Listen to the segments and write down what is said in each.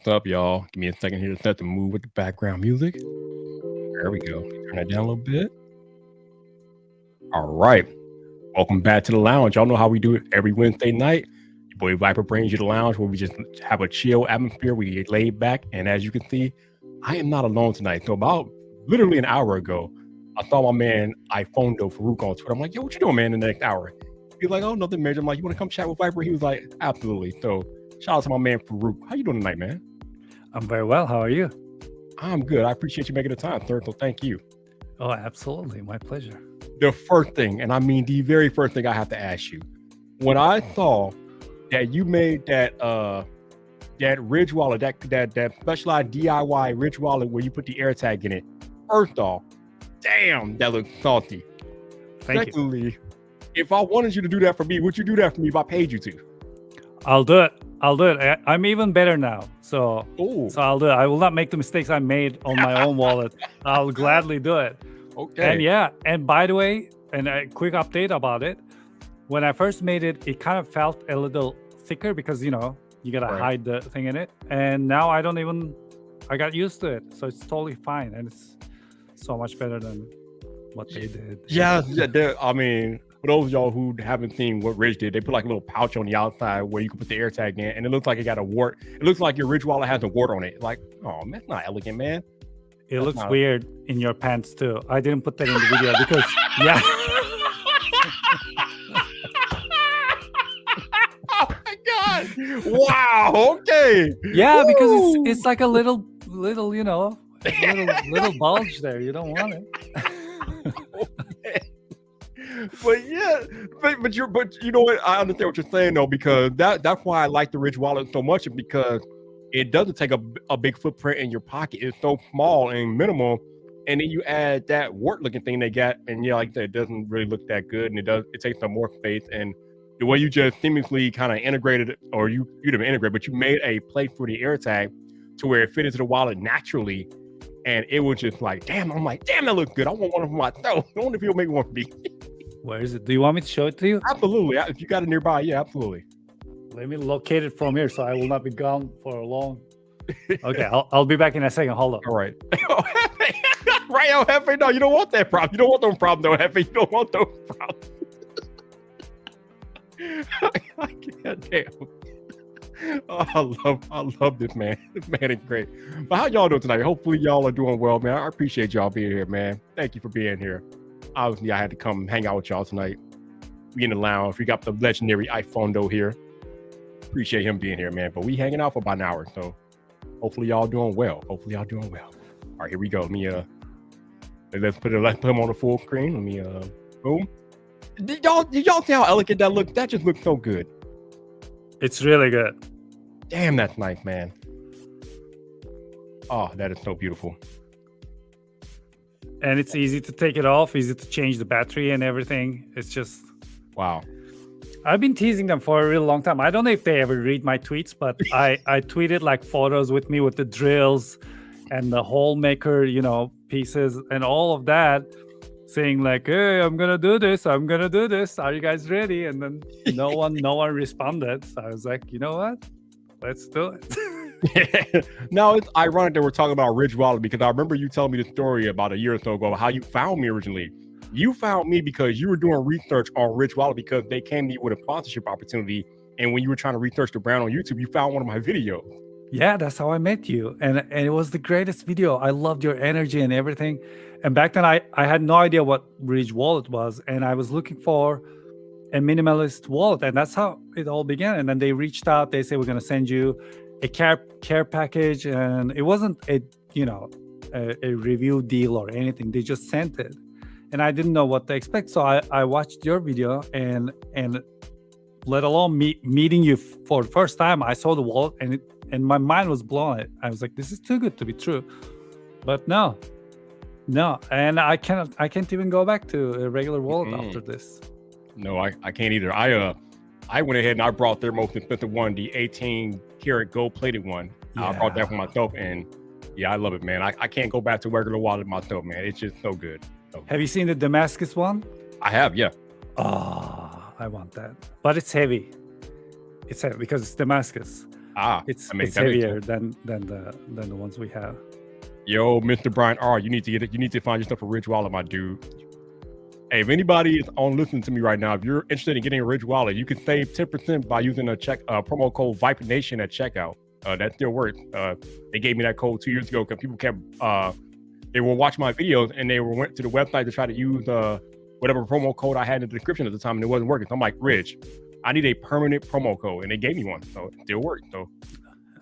up, y'all? Give me a second here to set the mood with the background music. There we go. Turn that down a little bit. All right. Welcome back to the lounge. Y'all know how we do it every Wednesday night. Your boy Viper brings you to the lounge where we just have a chill atmosphere. We get laid back. And as you can see, I am not alone tonight. So about literally an hour ago, I saw my man iPhondo Farouk on Twitter. I'm like, yo, what you doing, man, in the next hour? He's like, oh, nothing major. I'm like, you want to come chat with Viper? He was like, absolutely. So shout out to my man Farouk. How you doing tonight, man? I'm very well. How are you? I'm good. I appreciate you making the time, sir. So thank you. Oh, absolutely. My pleasure. The first thing, and I mean the very first thing I have to ask you, when I saw that you made that Ridge wallet, that specialized DIY Ridge wallet where you put the AirTag in it, first off, damn, that looks salty. Secondly, if I wanted you to do that for me, would you do that for me if I paid you to? I'll do it. I'm even better now. So I'll do it. I will not make the mistakes I made on my own wallet. I'll gladly do it. Okay. And by the way, and a quick update about it. When I first made it, it kind of felt a little thicker because, you got to hide the thing in it. And now I got used to it. So it's totally fine. And it's so much better than what they did. Yeah. I mean, for those of y'all who haven't seen what Ridge did, they put like a little pouch on the outside where you can put the AirTag in, and it looks like it got a wart. It looks like your Ridge wallet has a wart on it. Like, oh, man, that's not elegant, man. It looks weird in your pants too. I didn't put that in the video because, yeah. Oh my God! Wow. Okay. Yeah, because it's like a little, little bulge there. You don't want it. But yeah, but you know what? I understand what you're saying though, because that's why I like the Ridge wallet so much, because it doesn't take a big footprint in your pocket. It's so small and minimal, and then you add that wart looking thing they got, and yeah, like I said, it doesn't really look that good, and it takes some more space. And the way you just seamlessly kind of integrated it, or you didn't integrate, but you made a place for the AirTag to where it fit into the wallet naturally, and it was just like, damn, I'm like, damn, that looks good. I want one of them myself. I wonder if you'll make one for me. Where is it? Do you want me to show it to you? Absolutely. If you got it nearby, yeah, absolutely. Let me locate it from here so I will not be gone for long. Okay, I'll be back in a second. Hold on. All right. Right, Hefe. No, you don't want that problem. You don't want those problems, though, Hefe. You don't want those problems. I can't, damn. Oh, I love this, man. This man is great. But how y'all doing tonight? Hopefully y'all are doing well, man. I appreciate y'all being here, man. Thank you for being here. Obviously, I had to come hang out with y'all tonight. We in the lounge. We got the legendary iPhondo here. Appreciate him being here, man. But we hanging out for about an hour, so hopefully y'all doing well. All right, here we go. Let me let's put him on the full screen. Let me boom. Did y'all see how elegant that looked? That just looks so good. It's really good. Damn, that's nice, man. Oh, that is so beautiful. And it's easy to take it off, easy to change the battery and everything. It's just wow. I've been teasing them for a really long time. I don't know if they ever read my tweets, but I tweeted like photos with me with the drills and the hole maker, pieces and all of that, saying like, hey, I'm going to do this. Are you guys ready? And then no one responded. So I was like, you know what? Let's do it. Now it's ironic that we're talking about Ridge Wallet, because I remember you telling me the story about a year or so ago how you found me originally. You found me because you were doing research on Ridge Wallet because they came to you with a sponsorship opportunity, and when you were trying to research the brand on YouTube, you found one of my videos. Yeah, that's how I met you, and it was the greatest video. I loved your energy and everything. And back then, I had no idea what Ridge Wallet was, and I was looking for a minimalist wallet, and that's how it all began. And then they reached out. They said, we're going to send you a care package, and it wasn't a review deal or anything. They just sent it, and I didn't know what to expect. So I watched your video, and let alone meeting you for the first time, I saw the wallet, and my mind was blown. I was like, this is too good to be true. But no, and I can't even go back to a regular wallet after this. No, I can't either. I went ahead and I brought their most expensive one, the 18 karat gold plated one. Yeah. I brought that for myself, and yeah, I love it, man. I can't go back to regular wallet myself, man. It's just so good. Have you seen the Damascus one? I have, yeah. Oh, I want that, but it's heavy. It's heavy because it's Damascus. It's that makes heavier sense. than the ones we have. Yo, Mr. Brian R, you need to get it. You need to find yourself a Ridge wallet, my dude. Hey, if anybody is on listening to me right now, if you're interested in getting a Ridge wallet, you can save 10% by using a promo code VIPENation at checkout. That still works. They gave me that code 2 years ago because people kept they were watching my videos and they went to the website to try to use whatever promo code I had in the description at the time, and it wasn't working. So I'm like, Ridge, I need a permanent promo code, and they gave me one, so it still worked. So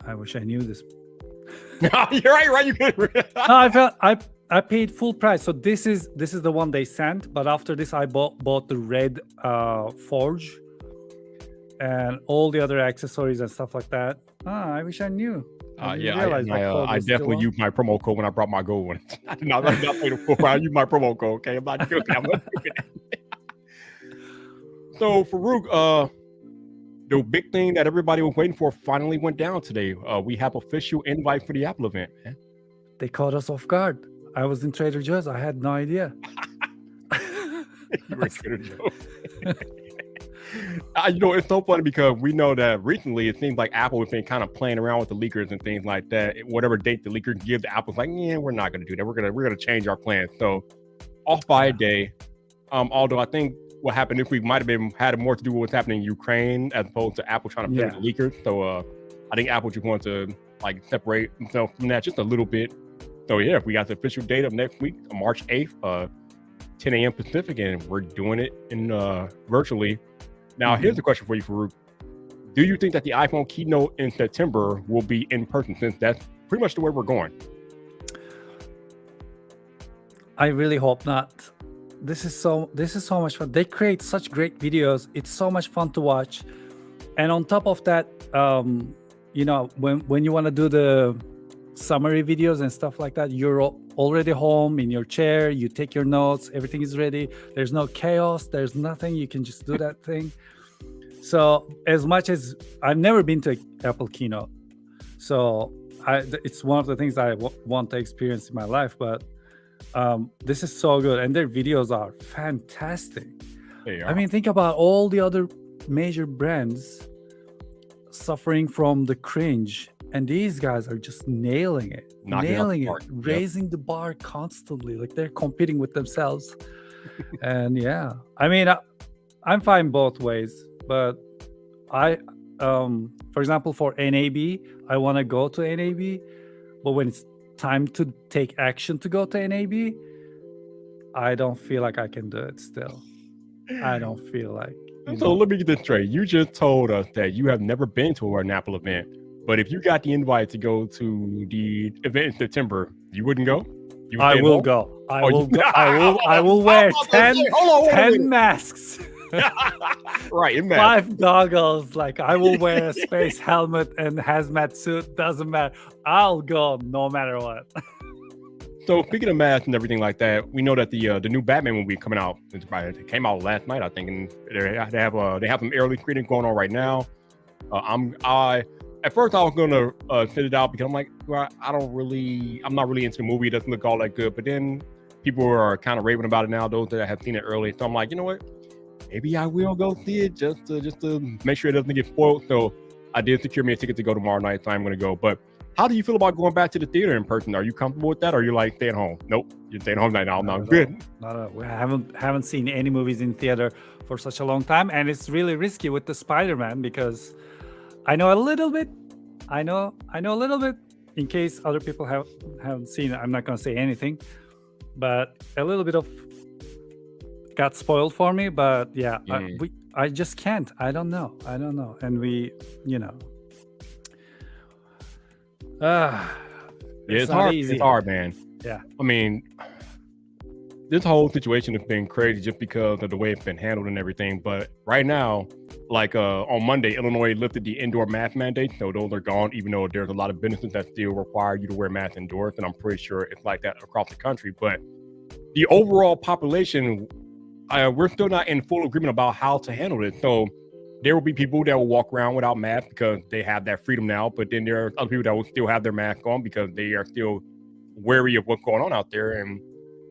I wish I knew this. You're right. You could. No, I paid full price. So this is the one they sent, but after this I bought the red forge and all the other accessories and stuff like that. I wish I knew. I definitely used my promo code when I brought my gold one. I did not pay the full price. I used my promo code. Okay, I'm not joking. So Farouk, the big thing that everybody was waiting for finally went down today. We have official invite for the Apple event, man. They caught us off guard. I was in Trader Joe's. I had no idea. You were in Trader Joe's. It's so funny because we know that recently it seems like Apple has been kind of playing around with the leakers and things like that. Whatever date the leaker gives, Apple's like, yeah, we're not going to do that. We're gonna change our plans. So off by a day. Although I think what happened this week might have had more to do with what's happening in Ukraine as opposed to Apple trying to play with the leakers. So I think Apple just wants to separate themselves from that just a little bit. So yeah, we got the official date of next week, March 8th, 10 a.m. Pacific, and we're doing it in virtually. Now, here's the question for you, Farouk. Do you think that the iPhone keynote in September will be in person, since that's pretty much the way we're going? I really hope not. This is so much fun. They create such great videos. It's so much fun to watch. And on top of that, when you want to do the summary videos and stuff like that, you're already home in your chair, you take your notes, everything is ready, there's no chaos, there's nothing, you can just do that thing. So as much as I've never been to an Apple keynote, so it's one of the things I want to experience in my life, but this is so good, and their videos are fantastic. I mean, think about all the other major brands suffering from the cringe, and these guys are just nailing it, raising the bar constantly, like they're competing with themselves. And yeah, I mean, I'm fine both ways, but for example, for NAB, I want to go to NAB, but when it's time to take action to go to NAB, I don't feel like I can do it still. I don't feel like. So let me get this straight. You just told us that you have never been to an Apple event, but if you got the invite to go to the event in September, you wouldn't go? I will go. I will wear 10 masks. Right, 5 goggles. Like, I will wear a space helmet and hazmat suit. Doesn't matter. I'll go no matter what. So speaking of masks and everything like that, we know that the new Batman movie coming out. It came out last night, I think, and they have some early screening going on right now. At first I was gonna sit it out because I'm like, well, I'm not really into the movie. It doesn't look all that good. But then people are kind of raving about it now, those that have seen it early. So I'm like, you know what? Maybe I will go see it just to make sure it doesn't get spoiled. So I did secure me a ticket to go tomorrow night, so I'm gonna go. But how do you feel about going back to the theater in person? Are you comfortable with that, or are you like staying home? Nope, you're staying home right now. No, good. We haven't seen any movies in theater for such a long time, and it's really risky with the Spider-Man because I know a little bit. I know a little bit. In case other people haven't seen it, I'm not gonna say anything, but a little bit of got spoiled for me. But yeah, I just can't. I don't know, and it's hard. Easy. It's hard, man. Yeah. I mean, this whole situation has been crazy just because of the way it's been handled and everything. But right now, like on Monday, Illinois lifted the indoor mask mandate, so those are gone. Even though there's a lot of businesses that still require you to wear masks indoors, and I'm pretty sure it's like that across the country. But the overall population, we're still not in full agreement about how to handle it. So there will be people that will walk around without masks because they have that freedom now. But then there are other people that will still have their mask on because they are still wary of what's going on out there. And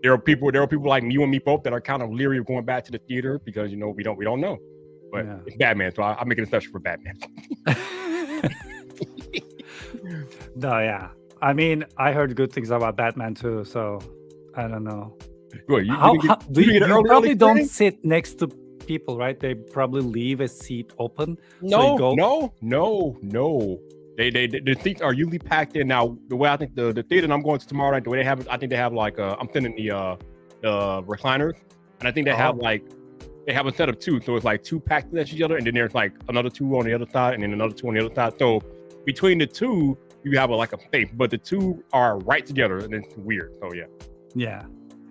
there are people like you and me both that are kind of leery of going back to the theater because we don't know. But It's Batman, so I'm making an exception for Batman. No, yeah. I mean, I heard good things about Batman too, so I don't know. Good. You How, didn't get how do you didn't you, get an you early probably don't screening? sit next to people, right? They probably leave a seat open, so you No, go. no. The seats are usually packed in. Now, the way I think the theater I'm going to tomorrow night, the way they have it, I think they have like I'm sending the recliners, and I think they have Oh, like they have a set of two, so it's like two packed next to each other, and then there's like another two on the other side, and then another two on the other side. So between the two, you have like a space, but the two are right together, and it's weird. So yeah, yeah.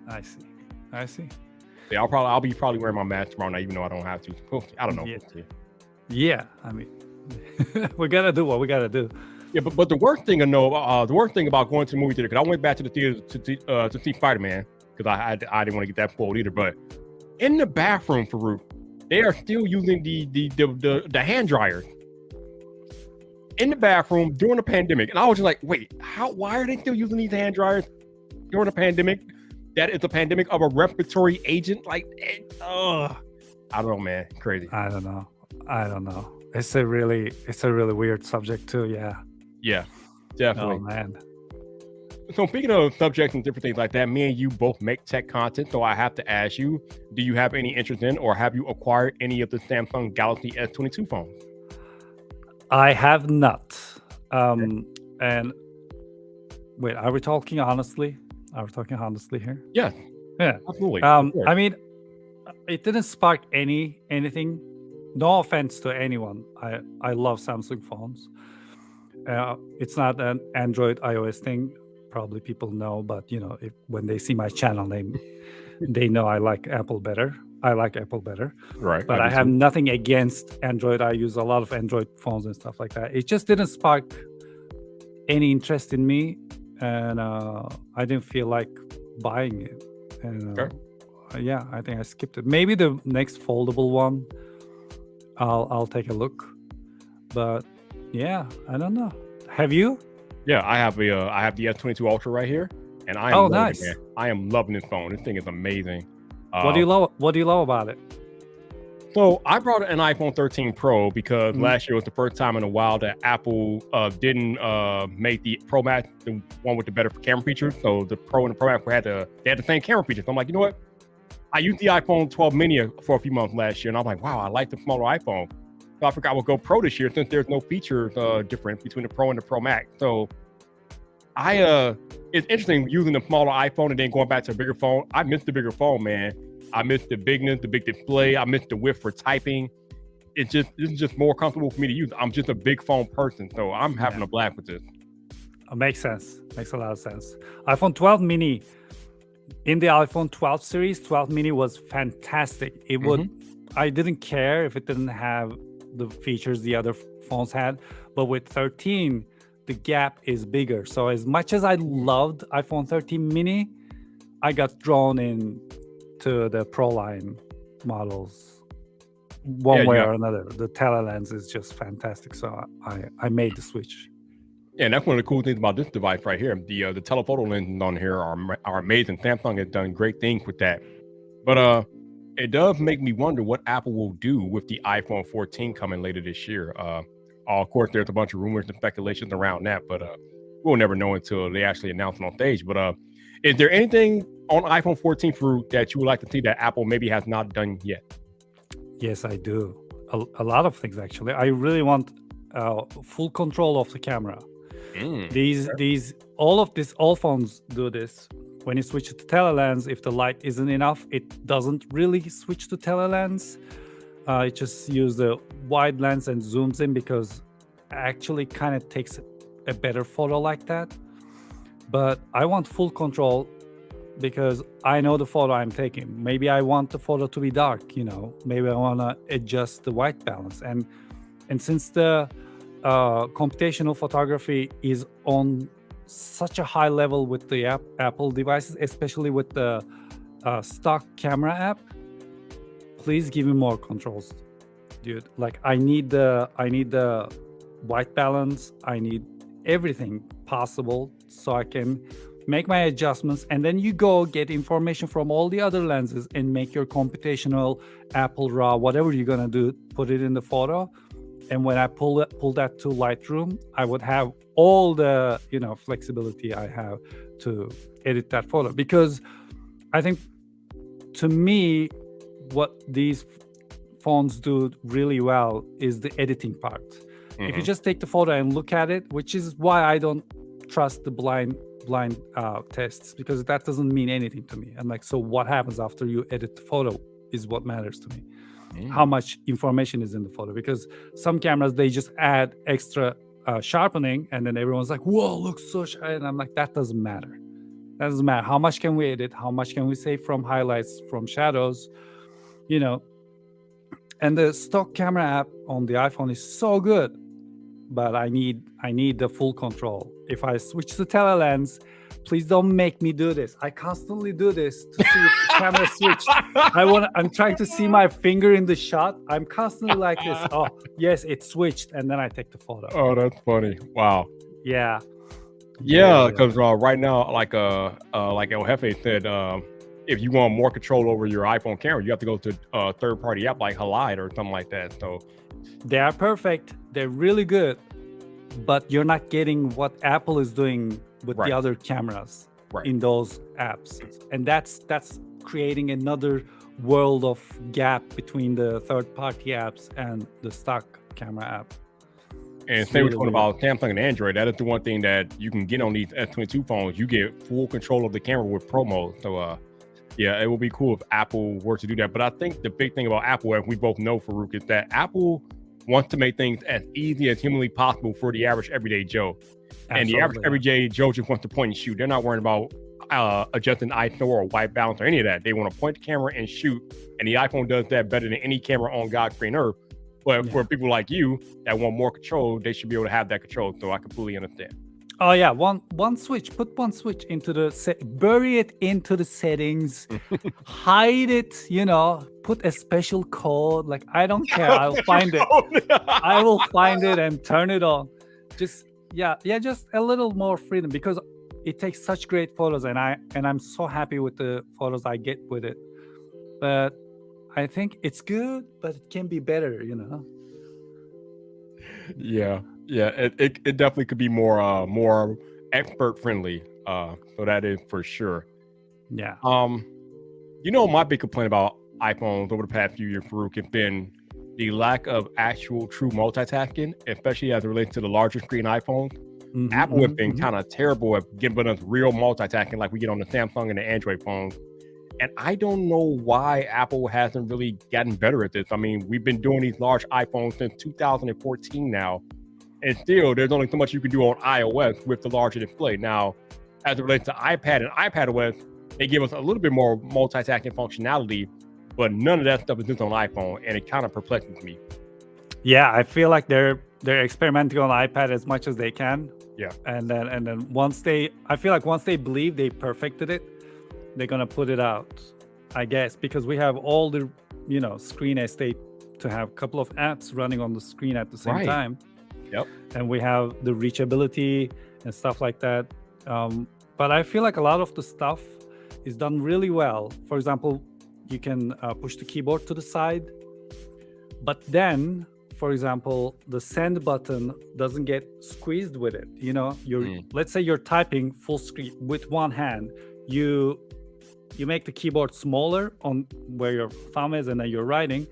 I see. yeah. I'll be probably wearing my mask tomorrow night, even though I don't have to. I don't know. Yeah. We'll see. Yeah. I mean, we gotta do what we gotta do. Yeah, but the worst thing the worst thing about going to the movie theater, because I went back to the theater to see Spider-Man, because I didn't want to get that spoiled either. But in the bathroom, Farouk, they are still using the hand dryers in the bathroom during the pandemic, and I was just like, wait, why are they still using these hand dryers during the pandemic? That is a pandemic of a respiratory agent, like, I don't know, man, crazy. I don't know. It's a really weird subject too. Yeah. Yeah, Oh definitely. man. So speaking of subjects and different things like that, me and you both make tech content, so I have to ask you, do you have any interest in or have you acquired any of the Samsung Galaxy S22 phones? I have not. And wait, are we talking honestly? Are we talking honestly here? Yeah, Yeah. absolutely. Of course. I mean, it didn't spark anything. No offense to anyone. I love Samsung phones. It's not an Android iOS thing. Probably people know, but when they see my channel name, they know I like Apple better. Right. But I have nothing against Android. I use a lot of Android phones and stuff like that. It just didn't spark any interest in me, and I didn't feel like buying it. And yeah, I think I skipped it. Maybe the next foldable one, I'll take a look. But yeah, I don't know. Have you? Yeah, I have the S22 Ultra right here, and I am loving nice. it, man. I am loving this phone. This thing is amazing. What do you love? What do you love about it? So I brought an iPhone 13 Pro because last year was the first time in a while that Apple didn't make the Pro Max the one with the better camera features. So the Pro and the Pro Max had the same camera features. So I'm like, you know what? I used the iPhone 12 mini for a few months last year, and I'm like, wow, I like the smaller iPhone. So I forgot I would go Pro this year since there's no feature difference between the Pro and the Pro Max. So it's interesting using the smaller iPhone and then going back to a bigger phone. I miss the bigger phone, man. I miss the bigness, the big display. I miss the width for typing. This is just more comfortable for me to use. I'm just a big phone person, so I'm having a blast with this. Makes sense. Makes a lot of sense. iPhone 12 mini. In the iPhone 12 series, 12 mini was fantastic. It would. I didn't care if it didn't have the features the other phones had, but with 13, the gap is bigger. So as much as I loved iPhone 13 mini, I got drawn in to the Pro line models one way or another. The telelens is just fantastic. So I made the switch. Yeah, and that's one of the cool things about this device right here. The telephoto lenses on here are amazing. Samsung has done great things with that. But it does make me wonder what Apple will do with the iPhone 14 coming later this year. Of course, there's a bunch of rumors and speculations around that, but we'll never know until they actually announce it on stage. But is there anything on iPhone 14 that you would like to see that Apple maybe has not done yet? Yes, I do. A lot of things, actually. I really want full control of the camera. All phones do this. When you switch to telelens, if the light isn't enough, it doesn't really switch to telelens. It just uses the wide lens and zooms in because actually kind of takes a better photo like that. But I want full control because I know the photo I'm taking. Maybe I want the photo to be dark, maybe I want to adjust the white balance. And since the computational photography is on such a high level with the Apple devices, especially with the stock camera app, please give me more controls, dude. Like I need the white balance. I need everything possible so I can make my adjustments, and then you go get information from all the other lenses and make your computational Apple RAW, whatever you're gonna do, put it in the photo, And when I pull that to Lightroom, I would have all the flexibility I have to edit that photo. Because I think, to me, what these phones do really well is the editing part. If you just take the photo and look at it, which is why I don't trust the blind tests, because that doesn't mean anything to me. I'm like, so what happens after you edit the photo is what matters to me. How much information is in the photo? Because some cameras, they just add extra sharpening, and then everyone's like, whoa, looks so sharp. And I'm like, that doesn't matter. That doesn't matter. How much can we edit? How much can we save from highlights, from shadows? And the stock camera app on the iPhone is so good, but I need the full control. If I switch to telelens, please don't make me do this. I constantly do this to see if the camera switched. I'm trying to see my finger in the shot. I'm constantly like this. Oh, yes, it switched, and then I take the photo. Oh, that's funny. Wow. Yeah. Yeah, because right now, like El Jefe said, if you want more control over your iPhone camera, you have to go to a third-party app like Halide or something like that. So they are perfect. They're really good, but you're not getting what Apple is doing with the other cameras in those apps, and that's creating another world of gap between the third-party apps and the stock camera app. And same with about Samsung and Android. That is the one thing that you can get on these S22 phones. You get full control of the camera with Pro Mode. So yeah, it would be cool if Apple were to do that. But I think the big thing about Apple, as we both know, Farouk, is that Apple wants to make things as easy as humanly possible for the average everyday Joe. Absolutely. And the average everyday Joe just wants to point and shoot. They're not worrying about adjusting ISO or white balance or any of that. They want to point the camera and shoot. And the iPhone does that better than any camera on God's green earth. But for people like you that want more control, they should be able to have that control. So I completely understand. Oh yeah, one switch. Put one switch into bury it into the settings, hide it. Put a special code. Like, I don't care. I'll find it. I will find it and turn it on. Just just a little more freedom, because it takes such great photos, and I'm so happy with the photos I get with it. But I think it's good, but it can be better. Yeah. It definitely could be more expert friendly. So that is for sure. Yeah. My big complaint about iPhones over the past few years, Farouk, has been the lack of actual true multitasking, especially as it relates to the larger screen iPhones. Apple has been kind of terrible at giving us real multitasking like we get on the Samsung and the Android phones. And I don't know why Apple hasn't really gotten better at this. I mean, we've been doing these large iPhones since 2014 now. And still, there's only so much you can do on iOS with the larger display. Now, as it relates to iPad and iPadOS, they give us a little bit more multitasking functionality, but none of that stuff is just on iPhone, and it kind of perplexes me. Yeah, I feel like they're experimenting on iPad as much as they can. Yeah. And then once they believe they perfected it, they're gonna put it out, I guess, because we have all the screen estate to have a couple of apps running on the screen at the same time. Yep. And we have the reachability and stuff like that. But I feel like a lot of the stuff is done really well. For example, you can push the keyboard to the side, but then, for example, the send button doesn't get squeezed with it. Let's say you're typing full screen with one hand. You make the keyboard smaller on where your thumb is, and then you're writing,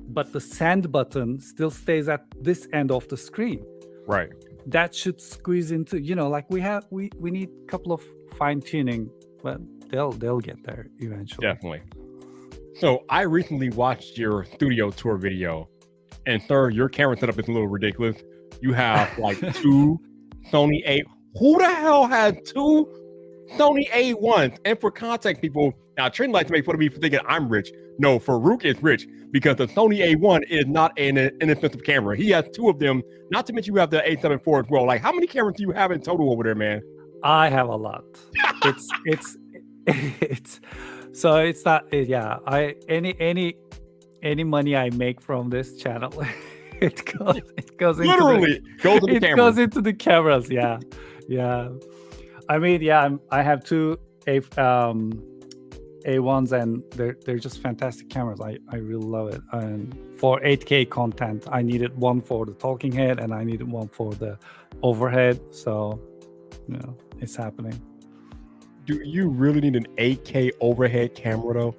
but the send button still stays at this end of the screen. Right. That should squeeze into, like we need a couple of fine tuning, but they'll get there eventually. Definitely. So I recently watched your studio tour video, and sir, your camera setup is a little ridiculous. You have like two Sony A. Who the hell has two Sony A1s? And for context, people, now Trent likes to make fun of me for thinking I'm rich. No, Farouk is rich because the Sony A1 is not an inexpensive camera. He has two of them. Not to mention you have the A7 IV as well. Like, how many cameras do you have in total over there, man? I have a lot. It's so it's not. Yeah, any money I make from this channel, it goes literally goes into the cameras. Goes into the cameras. Yeah. I mean, I have two A1s, and they're just fantastic cameras. I really love it. And for 8K content, I needed one for the talking head, and I needed one for the overhead. So, it's happening. Do you really need an 8K overhead camera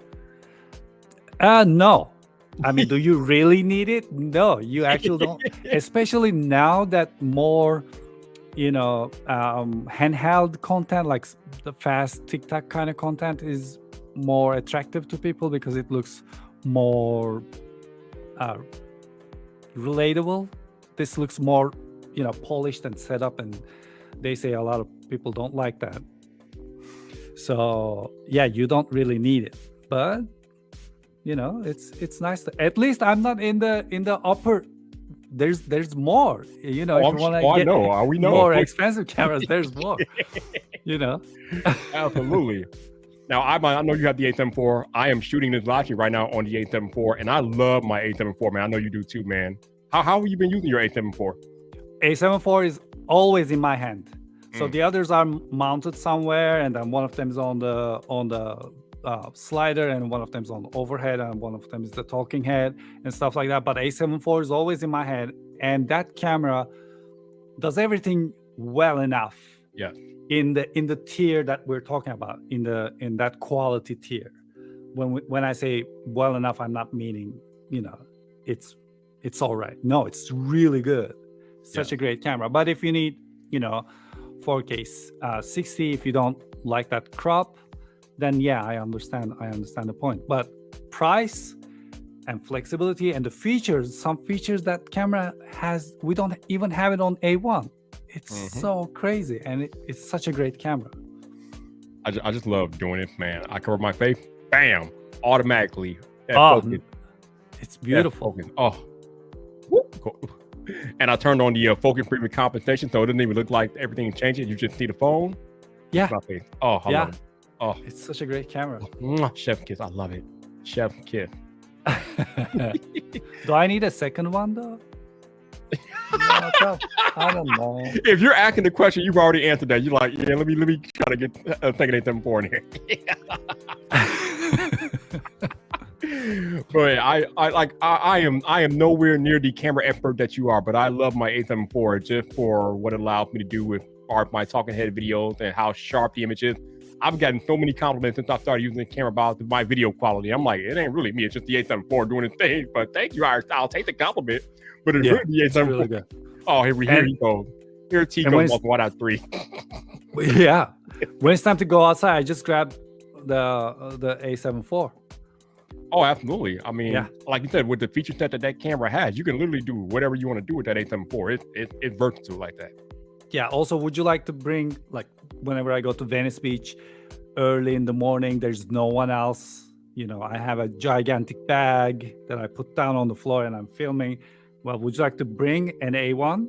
though? No. I mean, do you really need it? No, you actually don't. Especially now that more, handheld content, like the fast TikTok kind of content, is more attractive to people because it looks more relatable. This looks more, polished and set up, and they say a lot of people don't like that. So yeah, you don't really need it, but it's nice to, at least I'm not in the upper. There's more, if you want to get we know more expensive cameras, there's more. Absolutely. Now I know you have the 874. I am shooting this live stream right now on the 874, and I love my 874, man. I know you do too, man. How have you been using your 874? 874 is always in my hand. So the others are mounted somewhere, and then one of them is on the slider, and one of them is on the overhead, and one of them is the talking head and stuff like that. But A74 is always in my head, and that camera does everything well enough. Yeah. In the tier that we're talking about, in that quality tier. When I say well enough, I'm not meaning it's all right. No, it's really good. Such a great camera. But if you need 4K 60, if you don't like that crop, then yeah, I understand the point. But price and flexibility and the features, some features that camera has, we don't even have it on A1. It's so crazy, and it's such a great camera. I just love doing it, man. I cover my face, bam, automatically. It's beautiful. And I turned on the focus premium compensation, so it doesn't even look like everything changing. You just see the phone. Yeah. Oh, I love it. Oh, it's such a great camera. Chef kiss, I love it. Chef kiss. Do I need a second one though? I don't know. If you're asking the question, you've already answered that. You're like, yeah, let me try to get thinking 874 in here. But I am nowhere near the camera expert that you are, but I love my 874 just for what it allows me to do with my talking head videos and how sharp the image is. I've gotten so many compliments since I started using the camera about my video quality. I'm like, it ain't really me. It's just the 874 doing its thing. But thank you. I'll take the compliment. But it's really the 874. Really good. Oh, here he goes. Here T goes 1 out of 3. Yeah. When it's time to go outside, I just grab the A74. Oh, absolutely. I mean, like you said, with the feature set that camera has, you can literally do whatever you want to do with that 874. It's versatile like that. Yeah. Also, would you like to bring, like, whenever I go to Venice Beach early in the morning, there's no one else. I have a gigantic bag that I put down on the floor and I'm filming. Well, would you like to bring an A1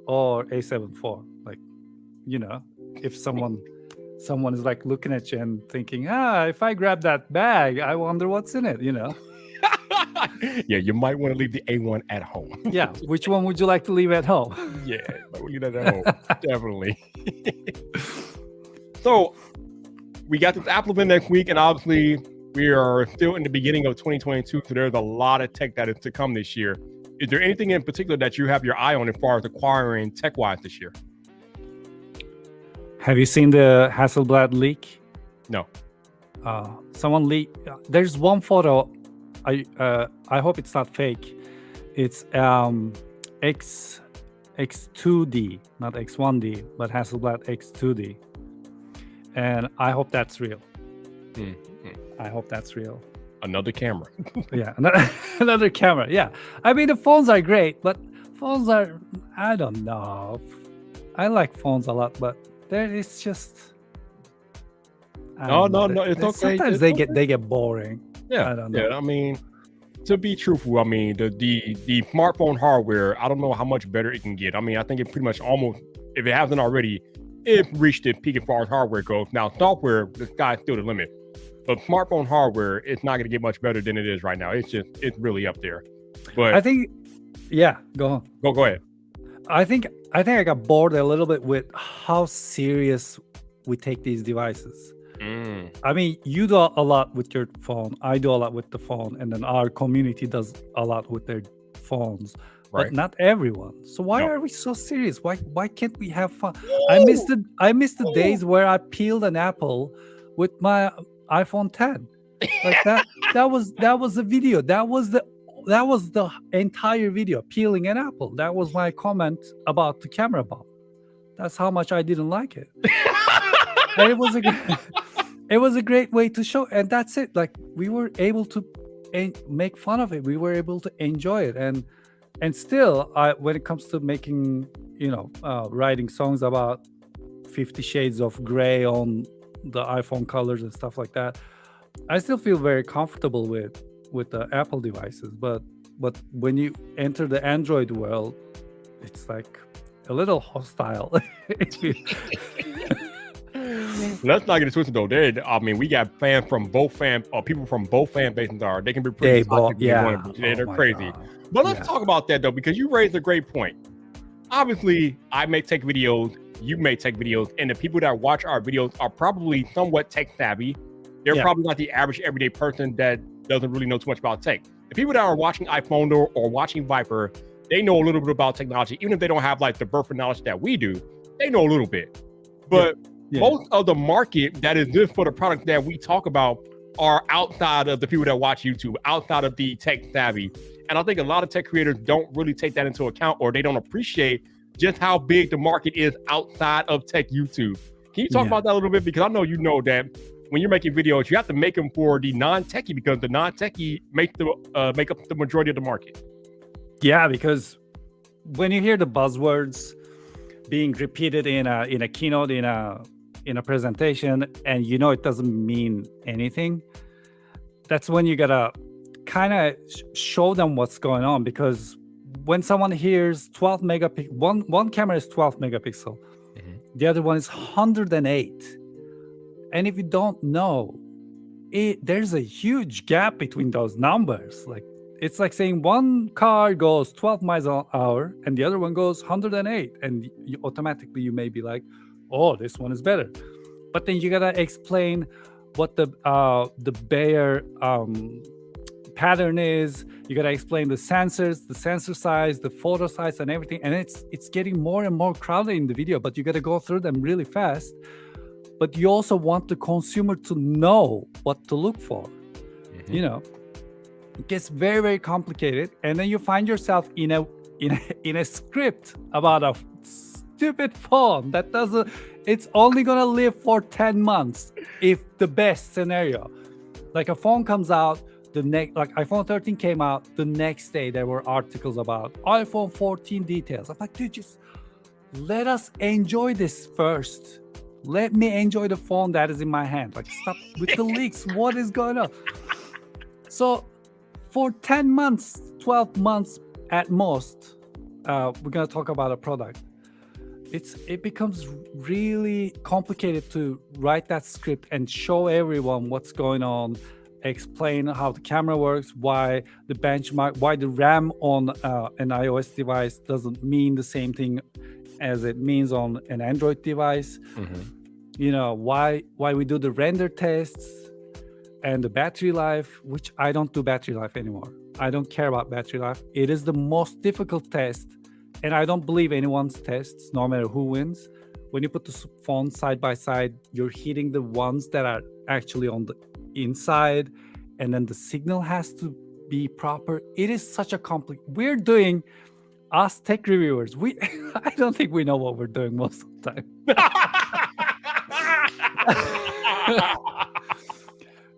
or A74? Like, if someone is like looking at you and thinking, if I grab that bag, I wonder what's in it, Yeah, you might want to leave the A1 at home. Yeah, which one would you like to leave at home? Yeah, leave that at home. Definitely. So we got this Apple event next week, and obviously we are still in the beginning of 2022, so there's a lot of tech that is to come this year. Is there anything in particular that you have your eye on as far as acquiring tech-wise this year? Have you seen the Hasselblad leak? No. Someone leaked. There's one photo. I hope it's not fake. It's X2D, not X1D, but Hasselblad X2D. And I hope that's real. I hope that's real. Another camera. Yeah, another camera. Yeah. I mean, the phones are great, but phones are, I don't know. I like phones a lot, but it's just. No, it's okay. Sometimes they get boring. Yeah, I don't know. Yeah, I mean, to be truthful, I mean, the smartphone hardware, I don't know how much better it can get. I mean, I think it pretty much almost, if it hasn't already, it reached its peak as far as hardware goes. Now, software, the sky's still the limit. But smartphone hardware, it's not going to get much better than it is right now. It's really up there. But I think, go on. Go ahead. I think I got bored a little bit with how serious we take these devices. Mm, I mean, you do a lot with your phone. I do a lot with the phone, and then our community does a lot with their phones, but right. not everyone. So why No. are we so serious? Why can't we have fun? Woo! I miss the Woo! days where I peeled an apple with my iPhone 10. Like that. That was the video. That was the entire video. Peeling an apple. That was my comment about the camera bomb. That's how much I didn't like it. And it was a it was a great way to show, and that's it. Like we were able to make fun of it. We were able to enjoy it, and still, when it comes to making, writing songs about 50 Shades of Gray on the iPhone colors and stuff like that, I still feel very comfortable with the Apple devices. But when you enter the Android world, it's like a little hostile. If you- Let's not get it twisted though. I mean, we got fans from both people from both fan bases are. They can be they pretty bought, toxic if they yeah. want to be. They're my crazy. God. But let's Yeah. talk about that though, because you raised a great point. Obviously, I may take videos, you may take videos, and the people that watch our videos are probably somewhat tech savvy. They're Yeah. probably not the average everyday person that doesn't really know too much about tech. The people that are watching iPhone or watching Viper, they know a little bit about technology, even if they don't have like the birth of knowledge that we do. They know a little bit, but Yeah. most of the market that is good for the product that we talk about are outside of the people that watch YouTube, outside of the tech savvy. And I think a lot of tech creators don't really take that into account, or they don't appreciate just how big the market is outside of tech YouTube. Can you talk Yeah. about that a little bit? Because I know you know that when you're making videos, you have to make them for the non-techie, because the non-techie make up the majority of the market. Yeah, because when you hear the buzzwords being repeated in a keynote, in a presentation, and it doesn't mean anything, that's when you gotta kind of show them what's going on. Because when someone hears 12 megapixel, one camera is 12 megapixel, the other one is 108, and if you don't know it, there's a huge gap between those numbers. Like, it's like saying one car goes 12 miles an hour and the other one goes 108, and automatically you may be like, oh, this one is better. But then you gotta explain what the Bayer pattern is. You gotta explain the sensors, the sensor size, the photo size, and everything. And it's getting more and more crowded in the video, but you gotta go through them really fast. But you also want the consumer to know what to look for. It gets very, very complicated, and then you find yourself in a script about a stupid phone that doesn't. It's only gonna live for 10 months, if the best scenario. Like a phone comes out, like iPhone 13 came out, the next day there were articles about iPhone 14 details. I'm like, dude, just let us enjoy this first. Let me enjoy the phone that is in my hand. Like, stop with the leaks. What is going on? So for 10 months, 12 months at most, we're going to talk about a product. It becomes really complicated to write that script and show everyone what's going on, explain how the camera works, why the benchmark, why the RAM on an iOS device doesn't mean the same thing as it means on an Android device. Why we do the render tests and the battery life, which I don't do battery life anymore. I don't care about battery life. It is the most difficult test, and I don't believe anyone's tests, no matter who wins. When you put the phones side by side, you're hitting the ones that are actually on the inside, and then the signal has to be proper. It is such a complex. We're doing, us tech reviewers, I don't think we know what we're doing most of the time.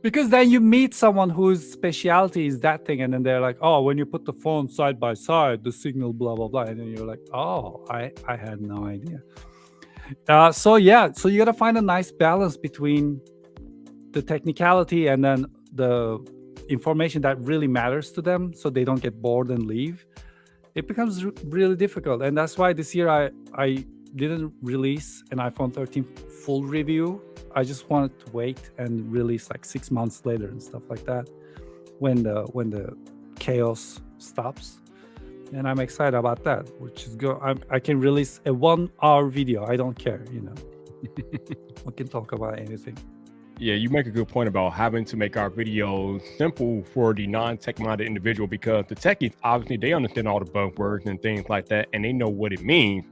Because then you meet someone whose specialty is that thing, and then they're like, oh, when you put the phone side by side, the signal, blah, blah, blah. And then you're like, oh, I had no idea. So you got to find a nice balance between the technicality and then the information that really matters to them, so they don't get bored and leave. It becomes really difficult. And that's why this year I didn't release an iPhone 13 full review. I just wanted to wait and release like 6 months later and stuff like that, when the chaos stops. And I'm excited about that, which is I can release a 1 hour video. I don't care, we can talk about anything. Yeah, you make a good point about having to make our videos simple for the non-tech-minded individual, because the techies, obviously, they understand all the buzzwords and things like that, and they know what it means.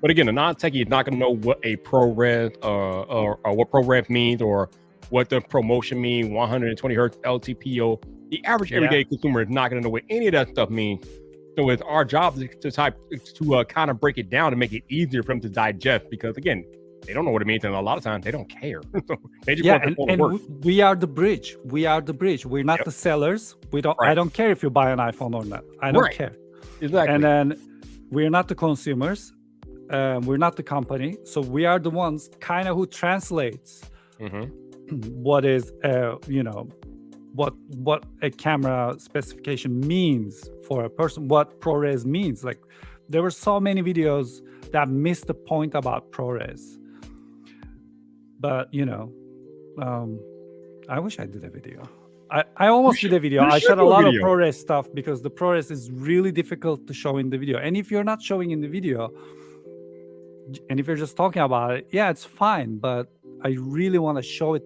But again, the non-techie is not going to know what a ProRes or what ProRes means, or what the promotion means, 120 hertz LTPO. The average everyday consumer is not going to know what any of that stuff means. So it's our job to kind of break it down and make it easier for them to digest, because again, they don't know what it means, and a lot of times they don't care. So they just want to work. We are the bridge. We are the bridge. We're not the sellers. We don't. Right. I don't care if you buy an iPhone or not. I don't care. Exactly. And then we're not the consumers. We're not the company. So we are the ones kind of who translates what is, what a camera specification means for a person, what ProRes means. Like, there were so many videos that missed the point about ProRes. But I wish I did a video. I almost did a video. I shot a lot of ProRes stuff, because the ProRes is really difficult to show in the video. And if you're not showing in the video, and if you're just talking about it, yeah, it's fine. But I really want to show it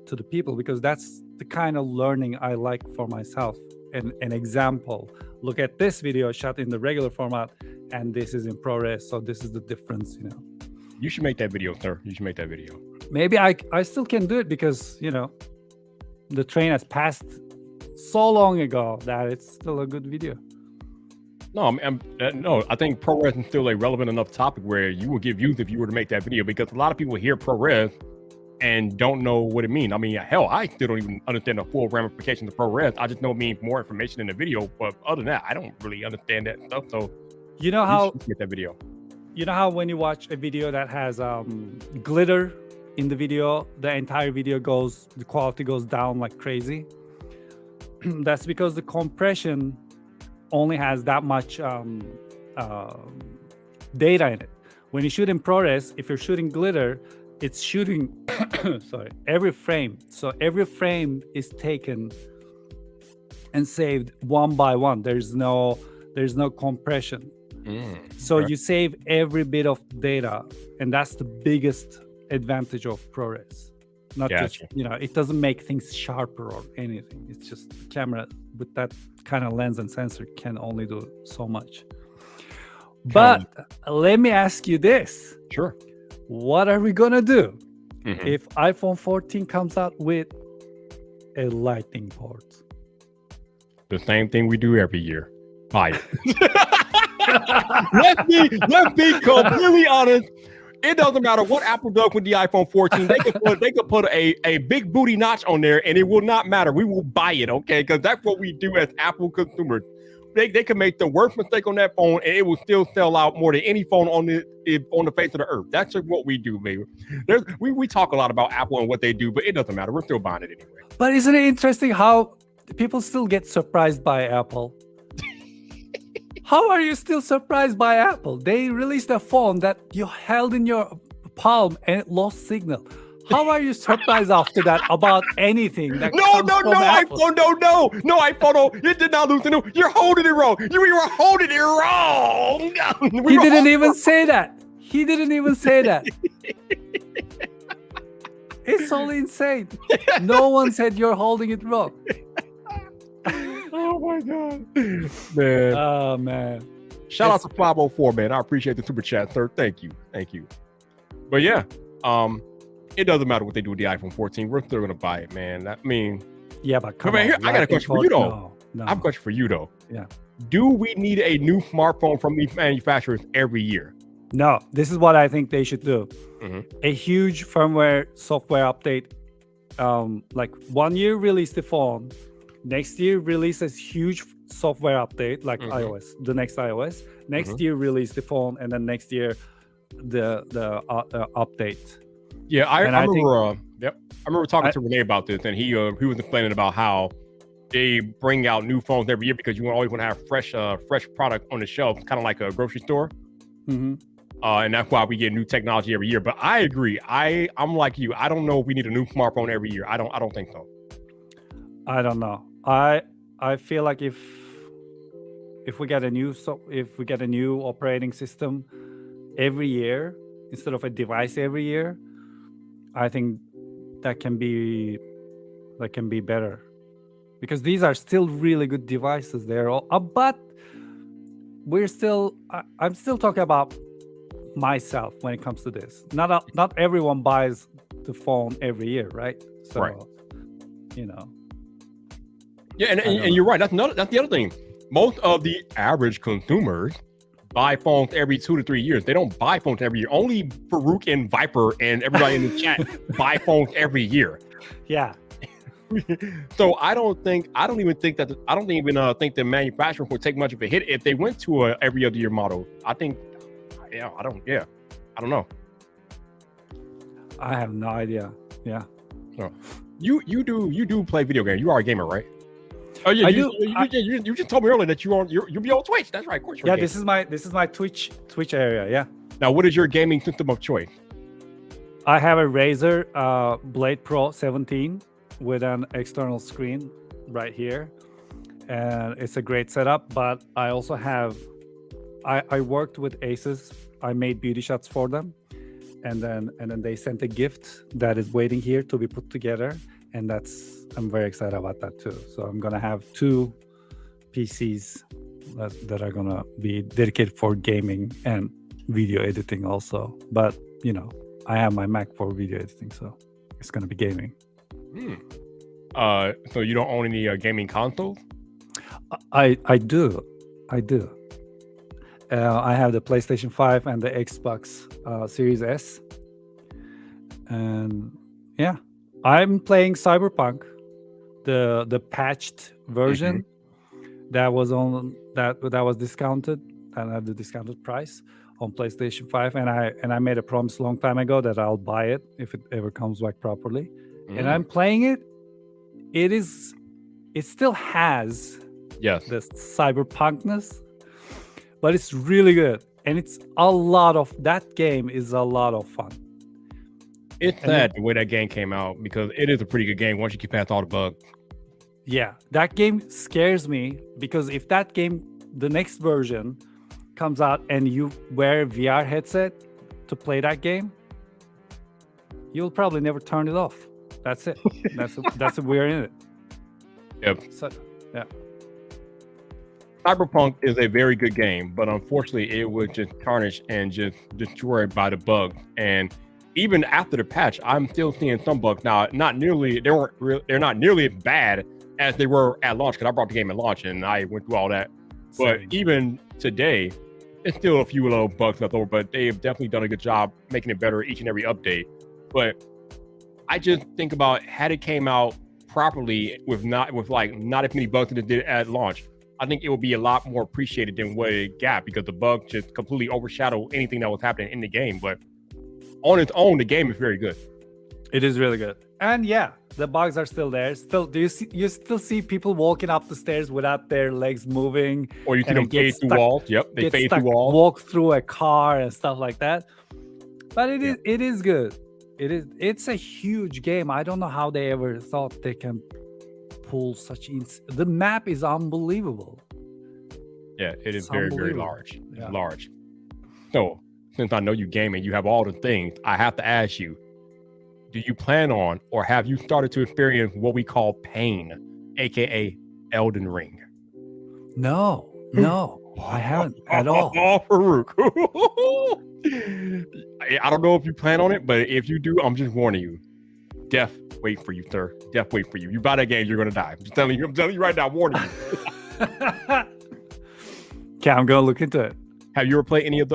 to the people, because that's the kind of learning I like for myself. And an example, look at this video shot in the regular format, and this is in ProRes. So this is the difference, You should make that video, sir. You should make that video. Maybe I still can do it, because, the train has passed so long ago that it's still a good video. No, I think ProRes is still a relevant enough topic where you will give views if you were to make that video, because a lot of people hear ProRes and don't know what it means. I mean, hell, I still don't even understand the full ramifications of ProRes. I just know it means more information in the video, but other than that, I don't really understand that stuff. So you know how you get that video. You know how when you watch a video that has glitter in the video, the entire video the quality goes down like crazy? That's because the compression only has that much data in it. When you shoot in ProRes, if you're shooting glitter, it's shooting every frame. So every frame is taken and saved one by one. There's no compression. So you save every bit of data, and that's the biggest advantage of ProRes. Not just, it doesn't make things sharper or anything. It's just the camera with that kind of lens and sensor can only do so much. But let me ask you this. Sure. What are we gonna do if iPhone 14 comes out with a lightning port? The same thing we do every year. Buy it. Let's be completely honest. It doesn't matter what Apple does with the iPhone 14. They could put a big booty notch on there, and it will not matter. We will buy it, okay? Because that's what we do as Apple consumers. They can make the worst mistake on that phone, and it will still sell out more than any phone on the face of the earth. That's just what we do, baby. We talk a lot about Apple and what they do, but it doesn't matter. We're still buying it anyway. But isn't it interesting how people still get surprised by Apple? How are you still surprised by Apple? They released a phone that you held in your palm and it lost signal. How are you surprised after that about anything that comes from Apple? iPhone, no, iPhone, it did not lose signal. You're holding it wrong. You were holding it wrong. He didn't even say that. He didn't even say that. It's all insane. No one said you're holding it wrong. Oh my God, man. Oh man. Shout out to 504, man. I appreciate the super chat, sir. Thank you. But yeah, it doesn't matter what they do with the iPhone 14. We're still gonna buy it, man. Yeah, but come on. Here, I got a question for you though. No. I have a question for you though. Yeah. Do we need a new smartphone from these manufacturers every year? No. This is what I think they should do. A huge firmware software update. Like 1 year release the phone. Next year, release a huge software update like iOS, the next iOS. Next year, release the phone, and then next year, the update. Yeah, I remember talking to Renee about this, and he was explaining about how they bring out new phones every year because you always want to have fresh product on the shelf, kind of like a grocery store. And that's why we get new technology every year. But I agree. I'm like you. I don't know if we need a new smartphone every year. I don't think so. I don't know. I feel like if we get a new operating system every year instead of a device every year, I think that can be better, because these are still really good devices. They're all, but I'm still talking about myself when it comes to this. Not everyone buys the phone every year, right? So, Right. you know. Yeah, and you're right. That's the other thing. Most of the average consumers buy phones every 2 to 3 years. They don't buy phones every year. Only Farouk and Viper and everybody in the chat buy phones every year. Yeah. So I don't even think the manufacturer would take much of a hit if they went to a every other year model. I don't know. I have no idea. Yeah. So you do play video games. You are a gamer, right? Oh yeah, I do. You just told me earlier that you'll be on Twitch. That's right, of course. Yeah, this is my Twitch area. Yeah. Now, what is your gaming system of choice? I have a Razer Blade Pro 17 with an external screen right here, and it's a great setup. But I also have, I worked with Asus. I made beauty shots for them, and then they sent a gift that is waiting here to be put together, and I'm very excited about that too. So I'm gonna have 2 PCs that are gonna be dedicated for gaming and video editing also. But I have my Mac for video editing, so it's gonna be gaming. So you don't own any gaming consoles? I do. I have the PlayStation 5 and the Xbox Series S, and yeah, I'm playing Cyberpunk, the patched version that was discounted and at the discounted price on PlayStation 5, and I made a promise a long time ago that I'll buy it if it ever comes back properly. And I'm playing it. It still has the cyberpunkness, but it's really good, and that game is a lot of fun. It's sad the way that game came out, because it is a pretty good game once you get past all the bugs. Yeah, that game scares me, because if that game, the next version, comes out and you wear a VR headset to play that game, you'll probably never turn it off. That's it. That's we're in it. Yep. So, yeah. Cyberpunk is a very good game, but unfortunately, it was just tarnished and just destroyed by the bugs. And even after the patch, I'm still seeing some bugs now. They're not nearly as bad as they were at launch, because I brought the game at launch and I went through all that. But even today, it's still a few little bugs left over. But they have definitely done a good job making it better each and every update. But I just think about, had it came out properly with not as many bugs as it did at launch, I think it would be a lot more appreciated than what it got, because the bugs just completely overshadowed anything that was happening in the game. But on its own, the game is very good. It is really good. And yeah, the bugs are still there. You still see people walking up the stairs without their legs moving, or you see them phase through walls. Yep, they phase through walls. Walk through a car and stuff like that. But it is good. It's a huge game. I don't know how they ever thought they can pull such. The map is unbelievable. Yeah, it is very, very large. Yeah. Large. So, since I know you game and you have all the things, I have to ask you, do you plan on, or have you started to experience what we call pain, aka Elden Ring? No, I haven't at all. Oh, Farouk. I don't know if you plan on it, but if you do, I'm just warning you. Death wait for you, sir. Death wait for you. You buy that game, you're gonna die. I'm telling you right now, warning you. Okay, I'm gonna look into it. Have you ever played any of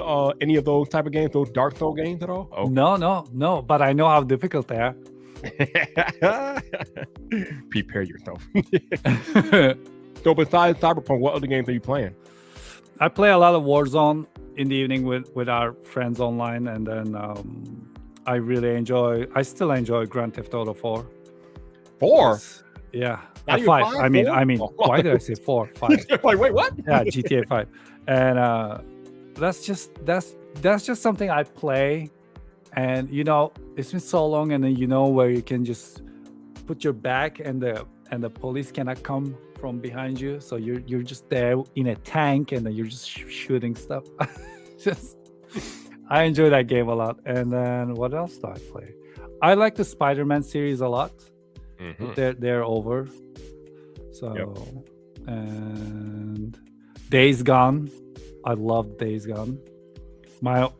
those type of games, those Dark Soul games at all? Oh. No, but I know how difficult they are. Prepare yourself. So besides Cyberpunk, what other games are you playing? I play a lot of Warzone in the evening with our friends online, and then I still enjoy Grand Theft Auto 4. 4? Yeah. 5. I mean, why did I say 4? 5. Like, wait, what? Yeah, GTA 5. And that's just something I play, and it's been so long, and then where you can just put your back and the police cannot come from behind you, so you're just there in a tank, and then you're just shooting stuff. I enjoy that game a lot. And then what else do I play? I like the Spider-Man series a lot. Mhm. They're over. So Yep. and Days Gone. I love Days Gone. My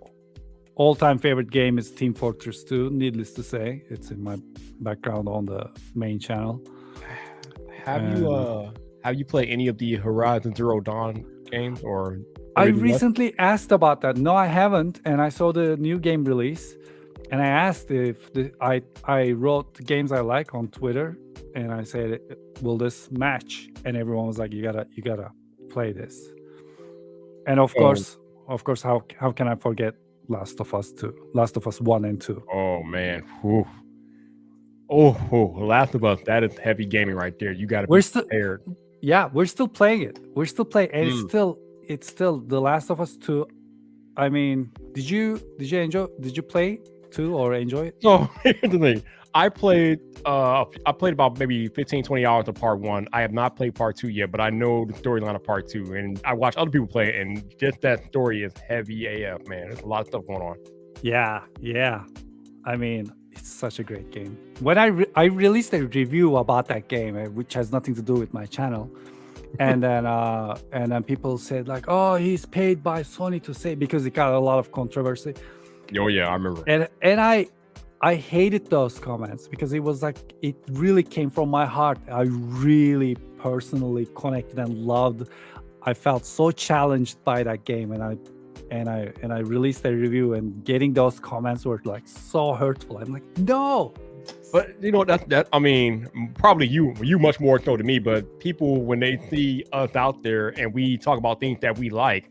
all-time favorite game is Team Fortress 2. Needless to say, it's in my background on the main channel. Have you played any of the Horizon Zero Dawn games or I Forbidden West? recently asked about that. No, I haven't, and I saw the new game release, and I asked if I wrote the games I like on Twitter, and I said, "Will this match?" And everyone was like, "You gotta play this." And of Oh, course, how can I forget Last of Us 2, Last of Us 1 and 2? oh man. Whew. Oh, Last of Us, that is heavy gaming right there. You got to We're be still, prepared. yeah, we're still playing it. We're still playing, and Mm. it's still The Last of Us 2. I mean, did you play 2 or enjoy it? So here's the thing. I played about maybe 15, 20 hours of part 1. I have not played part 2 yet, but I know the storyline of part 2. And I watch other people play it, and just that story is heavy AF, man. There's a lot of stuff going on. Yeah. I mean, it's such a great game. When I released a review about that game, which has nothing to do with my channel, and then people said like, "Oh, he's paid by Sony to say," because it got a lot of controversy. Oh yeah, I remember. And I hated those comments because it was like it really came from my heart. I really personally connected and loved. I felt so challenged by that game, and I released a review, and getting those comments were like so hurtful. I'm like, no. But you know that I mean, probably you much more so than me. But people, when they see us out there and we talk about things that we like,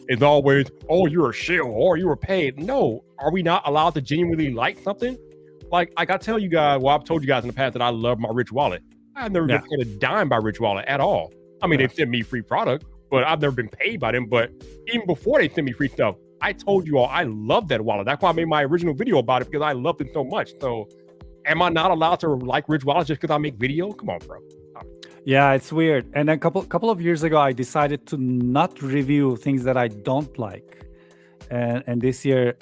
it's always, "Oh, you're a shill," or "You were paid." No, are we not allowed to genuinely like something? Like I tell you guys, well, I've told you guys in the past that I love my Rich Wallet. I've never Yeah. been paid a dime by Rich Wallet at all. I mean, Yeah. they've sent me free product, but I've never been paid by them. But even before they sent me free stuff, I told you all I love that wallet. That's why I made my original video about it, because I loved it so much. So am I not allowed to like Rich Wallet just because I make video? Come on, bro. Yeah, it's weird. And a couple of years ago, I decided to not review things that I don't like. And this year,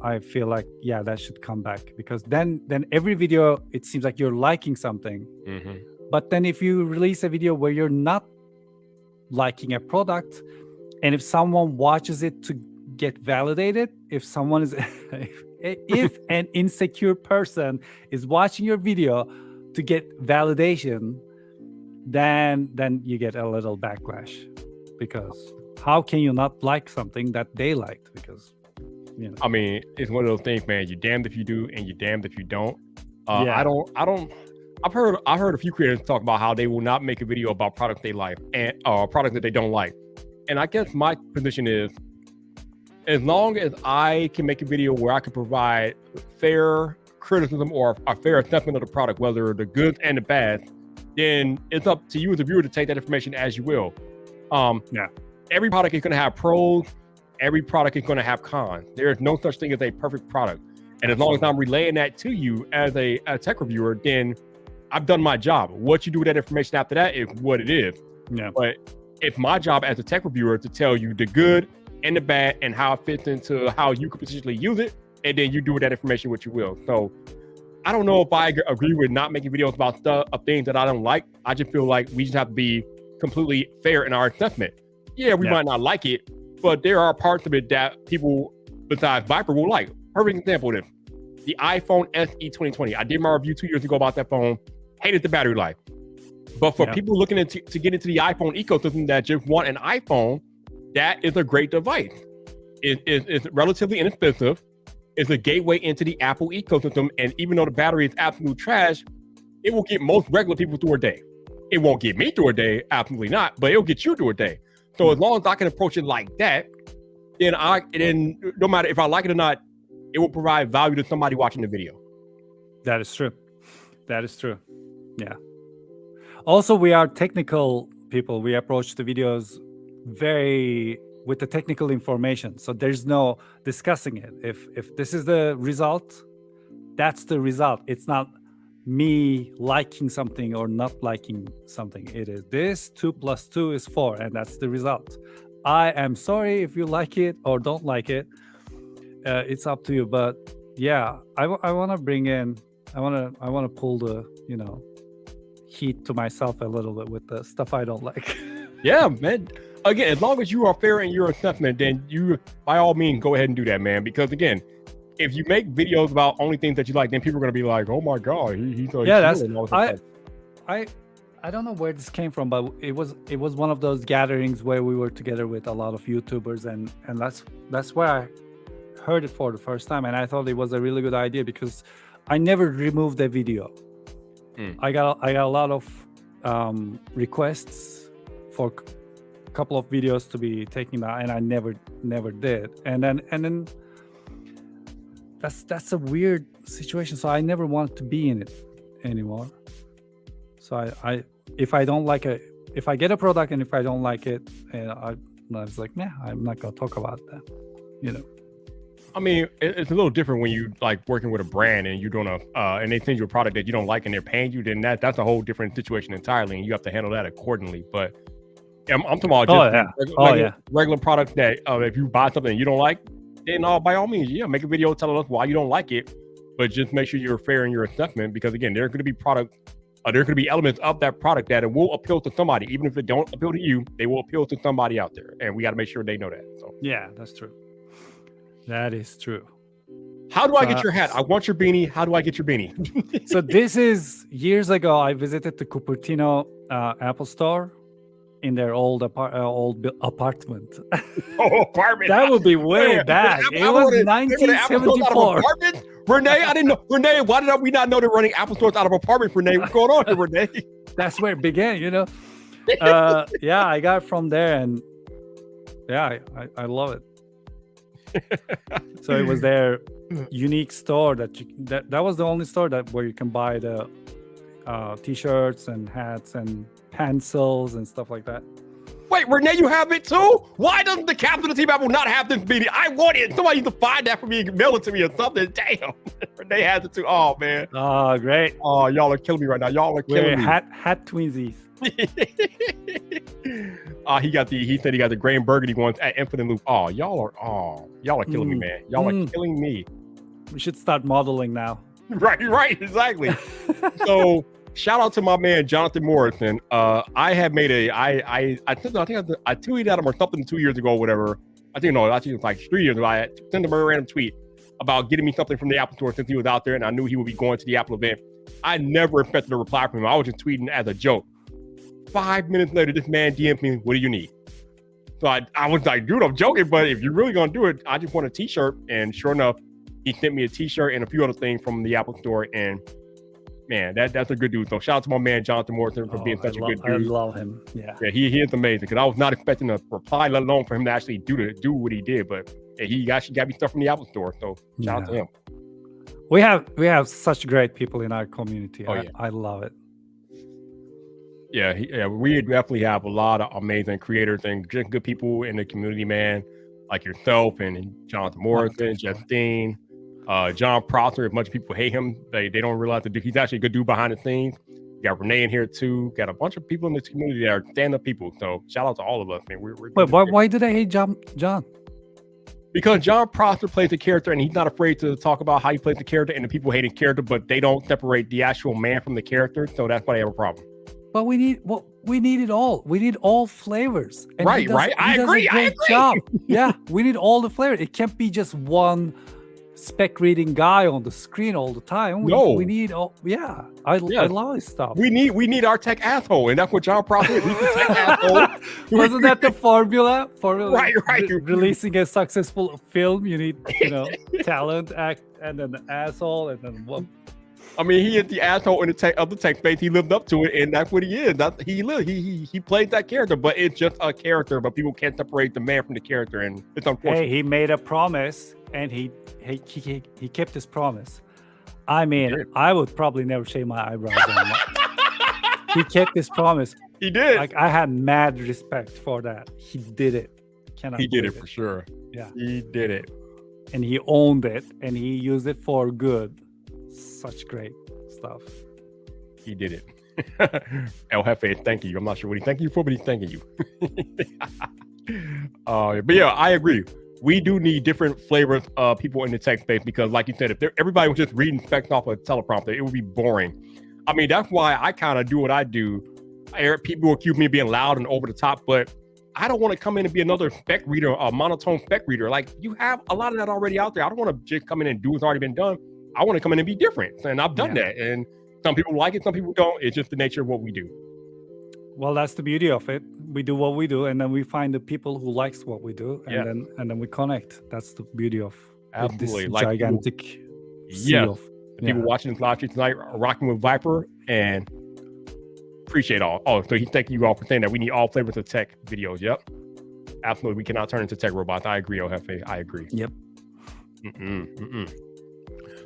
I feel like, yeah, that should come back, because then every video, it seems like you're liking something. Mm-hmm. But then if you release a video where you're not liking a product, and if someone watches it to get validated, if someone is if an insecure person is watching your video to get validation, then you get a little backlash, because how can you not like something that they liked? Because I mean, it's one of those things, man. You're damned if you do, and you're damned if you don't. Yeah. I don't. I've heard a few creators talk about how they will not make a video about products they like and products that they don't like. And I guess my position is, as long as I can make a video where I can provide fair criticism or a fair assessment of the product, whether the good and the bad, then it's up to you as a viewer to take that information as you will. Yeah. Every product is going to have pros. Every product is going to have cons. There is no such thing as a perfect product. And as long as I'm relaying that to you as a tech reviewer, then I've done my job. What you do with that information after that is what it is. Yeah. But it's my job as a tech reviewer to tell you the good and the bad and how it fits into how you could potentially use it. And then you do with that information what you will. So I don't know if I agree with not making videos about stuff of things that I don't like. I just feel like we just have to be completely fair in our assessment. Yeah, we might not like it, but there are parts of it that people besides Viper will like. Perfect example of this: the iPhone SE 2020. I did my review 2 years ago about that phone. Hated the battery life. But for people looking to get into the iPhone ecosystem that just want an iPhone, that is a great device. It's relatively inexpensive. It's a gateway into the Apple ecosystem. And even though the battery is absolute trash, it will get most regular people through a day. It won't get me through a day, absolutely not, but it'll get you through a day. So as long as I can approach it like that, then no matter if I like it or not, it will provide value to somebody watching the video. That is true. That is true. Yeah. Also, we are technical people. We approach the videos very with the technical information. So there's no discussing it. If this is the result, that's the result. It's not me liking something or not liking something. It is this 2 + 2 is 4, and that's the result. I am sorry if you like it or don't like it. It's up to you. But yeah, I want to bring in, I want to pull the, heat to myself a little bit with the stuff I don't like. Yeah, man. Again, as long as you are fair in your assessment, then you, by all means, go ahead and do that, man. Because again, if you make videos about only things that you like, then people are going to be like, "Oh my god, he's Yeah, that's and all this stuff." I don't know where this came from, but it was one of those gatherings where we were together with a lot of YouTubers, and that's where I heard it for the first time, and I thought it was a really good idea because I never removed the video. I got a lot of requests for a couple of videos to be taken out, and I never did. And then that's a weird situation. So I never wanted to be in it anymore. So I if I don't like if I get a product and if I don't like it, I was like, nah, I'm not gonna talk about that. I mean, it's a little different when you like working with a brand and you're doing and they send you a product that you don't like and they're paying you. Then that's a whole different situation entirely, and you have to handle that accordingly. But I'm talking about just regular products that if you buy something you don't like, then by all means, make a video telling us why you don't like it. But just make sure you're fair in your assessment, because again, there are going to be there could be elements of that product that it will appeal to somebody. Even if it don't appeal to you, they will appeal to somebody out there, and we got to make sure they know that. So yeah, that's true. That is true. How do I get your hat? I want your beanie. How do I get your beanie? So this is years ago. I visited the Cupertino Apple Store in their old apartment. Oh, apartment! That would be way back. It was 1974. Renee, I didn't know. Renee, why did we not know they're running Apple stores out of apartments? Renee, what's going on here, Renee? That's where it began, Yeah, I got it from there, and yeah, I love it. So it was their unique store that was the only store where you can buy the t-shirts and hats and pencils and stuff like that. Wait, Renee, you have it too? Why doesn't the captain of Team Apple not have this beanie? I want it. Somebody needs to find that for me and mail it to me or something. Damn. Renee has it too. Oh, man. Oh, great. Oh, y'all are killing me right now. Y'all are killing me. Hat twinsies. He said he got the gray and burgundy ones at Infinite Loop. Oh, y'all are killing me, man. Y'all are killing me. We should start modeling now. Right, exactly. So shout out to my man Jonathan Morrison. I had made I tweeted at him or something 2 years ago or whatever. I think it was like 3 years ago. I sent him a random tweet about getting me something from the Apple Store since he was out there, and I knew he would be going to the Apple event. I never expected a reply from him. I was just tweeting as a joke. 5 minutes later, this man DM'd me, "What do you need?" So I was like, dude, I'm joking, but if you're really gonna do it, I just want a t-shirt. And sure enough, he sent me a t-shirt and a few other things from the Apple Store. And man, that's a good dude. So shout out to my man Jonathan Morrison for being such a good dude. I love him. Yeah, he is amazing, because I was not expecting a reply, let alone for him to actually do what he did. But he actually got me stuff from the Apple Store. So shout out to him. We have such great people in our community. Oh, yeah. I love it. Yeah, we definitely have a lot of amazing creators and just good people in the community, man, like yourself and Jonathan Morrison, Justine, John Prosser. As much people hate him, they don't realize that he's actually a good dude behind the scenes. You got Renee in here too. Got a bunch of people in this community that are stand-up people. So shout out to all of us, man. Wait, why do they hate John? Because John Prosser plays the character, and he's not afraid to talk about how he plays the character, and the people hate his character, but they don't separate the actual man from the character. So that's why they have a problem. But we need it all. We need all flavors. And right. I agree. Job. Yeah, we need all the flavors. It can't be just one spec reading guy on the screen all the time. We need all. Yeah, I love this stuff. We need our tech asshole, and that's what John Prosser is. He's the tech asshole. Wasn't that the formula? Right. Releasing a successful film, you need talent, act, and then the asshole, and then what? I mean, he is the asshole in the tech space. He lived up to it, and that's what he is. He played that character, but it's just a character. But people can't separate the man from the character, and it's unfortunate. Hey, he made a promise, and he kept his promise. I mean, I would probably never shave my eyebrows anymore. He kept his promise. He did. Like, I had mad respect for that. He did it. He did it for sure. Yeah, he did it, and he owned it, and he used it for good. Such great stuff. He did it. El Jefe, thank you. I'm not sure what he's thanking you for, but he's thanking you. But yeah, I agree. we do need different flavors of people in the tech space because, like you said, if everybody was just reading specs off a teleprompter, it would be boring. I mean, that's why I kind of do what I do. People accuse me of being loud and over the top, but I don't want to come in and be another spec reader, a monotone spec reader. Like, you have a lot of that already out there. I don't want to just come in and do what's already been done. I want to come in and be different, and I've done that. And some people like it, some people don't. It's just the nature of what we do. Well, that's the beauty of it. We do what we do, and then we find the people who likes what we do, and then we connect. That's the beauty of Absolutely. this Like gigantic sea yes. of People watching this live stream tonight are rocking with Viper, and appreciate all. Oh, so he's thanking you all for saying that we need all flavors of tech videos. Yep. Absolutely. We cannot turn into tech robots. I agree, Ojefe. I agree. Yep.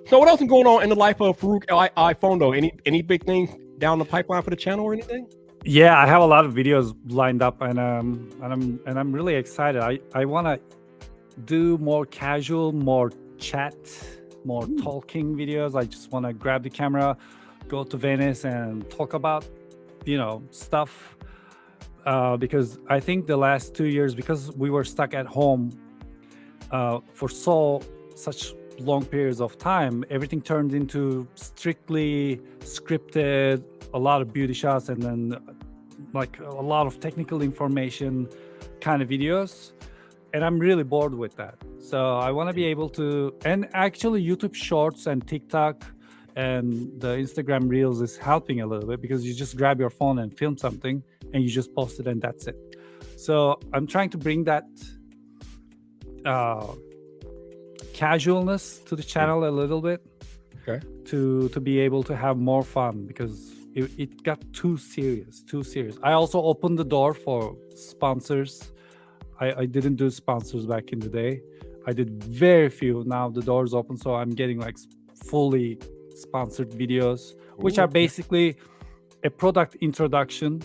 So what else is going on in the life of Farouk iPhone though? Any big things down the pipeline for the channel or anything? Yeah, I have a lot of videos lined up, and I'm really excited. I want to do more casual, more chat, more talking videos. I just want to grab the camera, go to Venice, and talk about stuff. Because I think the last 2 years, because we were stuck at home for such long periods of time, everything turned into strictly scripted, a lot of beauty shots, and then like a lot of technical information kind of videos, and I'm really bored with that. So I want to be able to, and actually YouTube Shorts and TikTok and the Instagram Reels is helping a little bit, because you just grab your phone and film something and you just post it and that's it. So I'm trying to bring that casualness to the channel a little bit, to be able to have more fun, because it got too serious. I also opened the door for sponsors. I didn't do sponsors back in the day. I did very few. Now the door's open, so I'm getting like fully sponsored videos, which are basically a product introduction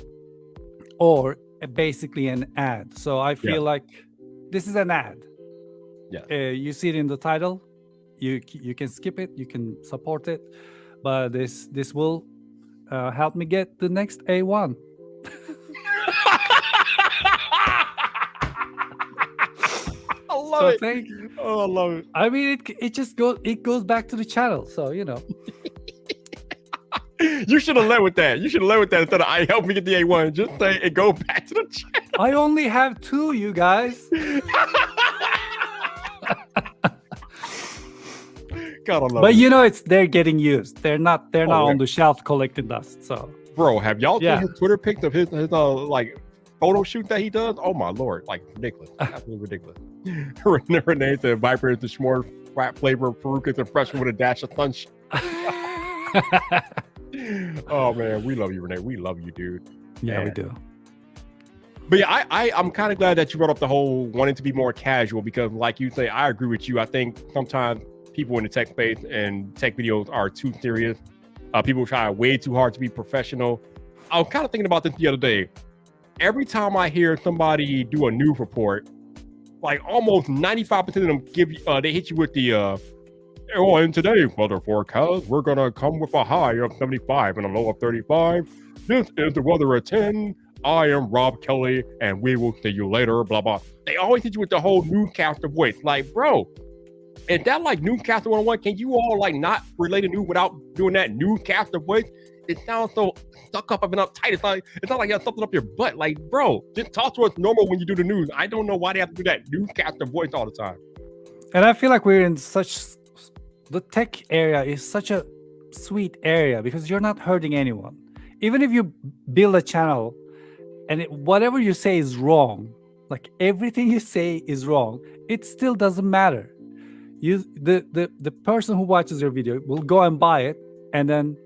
or basically an ad. So I feel like this is an ad. You see it in the title. You can skip it. You can support it, but this will help me get the next A1. I love it. Thank you. Oh, I love it. I mean, it goes back to the channel. So You should have led with that. Instead of "I help me get the A1." Just say it go back to the channel. I only have 2, you guys. God, I love but it. they're getting used. They're not on the shelf collecting dust. So, bro, have y'all seen his Twitter pics of his like photo shoot that he does? Oh my lord, like ridiculous, absolutely ridiculous. Renee said Viper is the s'more flat flavor. Farouk is a freshman with a dash of sunshine. Oh man, we love you, Renee. We love you, dude. Yeah, we do. But yeah, I'm kind of glad that you brought up the whole wanting to be more casual, because like you say, I agree with you. I think sometimes people in the tech space and tech videos are too serious. People try way too hard to be professional. I was kind of thinking about this the other day. Every time I hear somebody do a news report, like almost 95% of them they hit you with the and today weather forecast, we're gonna come with a high of 75 and a low of 35. This is the weather at 10. I am Rob Kelly, and we will see you later. Blah blah. They always hit you with the whole newscaster voice. Like, bro, is that like newscaster 101? Can you all like not relate to news without doing that newscaster voice? It sounds so stuck up and uptight. It's not like you have something up your butt. Like, bro, just talk to us normal when you do the news. I don't know why they have to do that newscaster voice all the time. And I feel like we're in the tech area is such a sweet area, because you're not hurting anyone. Even if you build a channel and whatever you say is wrong, like everything you say is wrong, it still doesn't matter. The person who watches your video will go and buy it, and then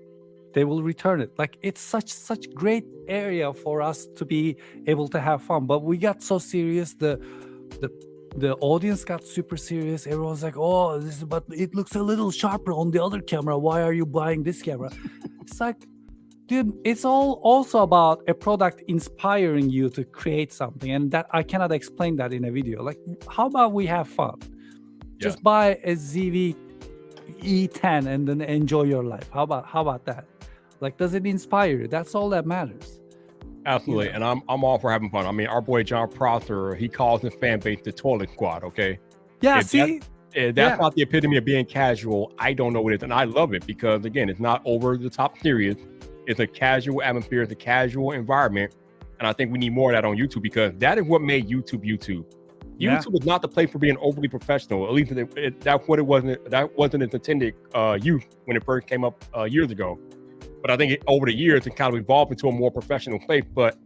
they will return it. Like, it's such great area for us to be able to have fun. But we got so serious. The audience got super serious. Everyone's like, "Oh, but it looks a little sharper on the other camera. Why are you buying this camera?" It's like, dude, it's all also about a product inspiring you to create something, and that I cannot explain that in a video. Like, how about we have fun? Just buy a ZV E10 and then enjoy your life. How about that? Like, does it inspire you? That's all that matters. Absolutely. And I'm all for having fun. I mean, our boy John Prosser, he calls his fan base the Toilet Squad, okay? Yeah, If see? if Yeah. that's not the epitome of being casual, I don't know what it is. And I love it because, again, it's not over the top serious. It's a casual atmosphere. It's a casual environment. And I think we need more of that on YouTube because that is what made YouTube YouTube. Yeah. YouTube is not the place for being overly professional. At least that's what it wasn't. That wasn't its intended use when it first came up years ago. But I think over the years, it kind of evolved into a more professional place. But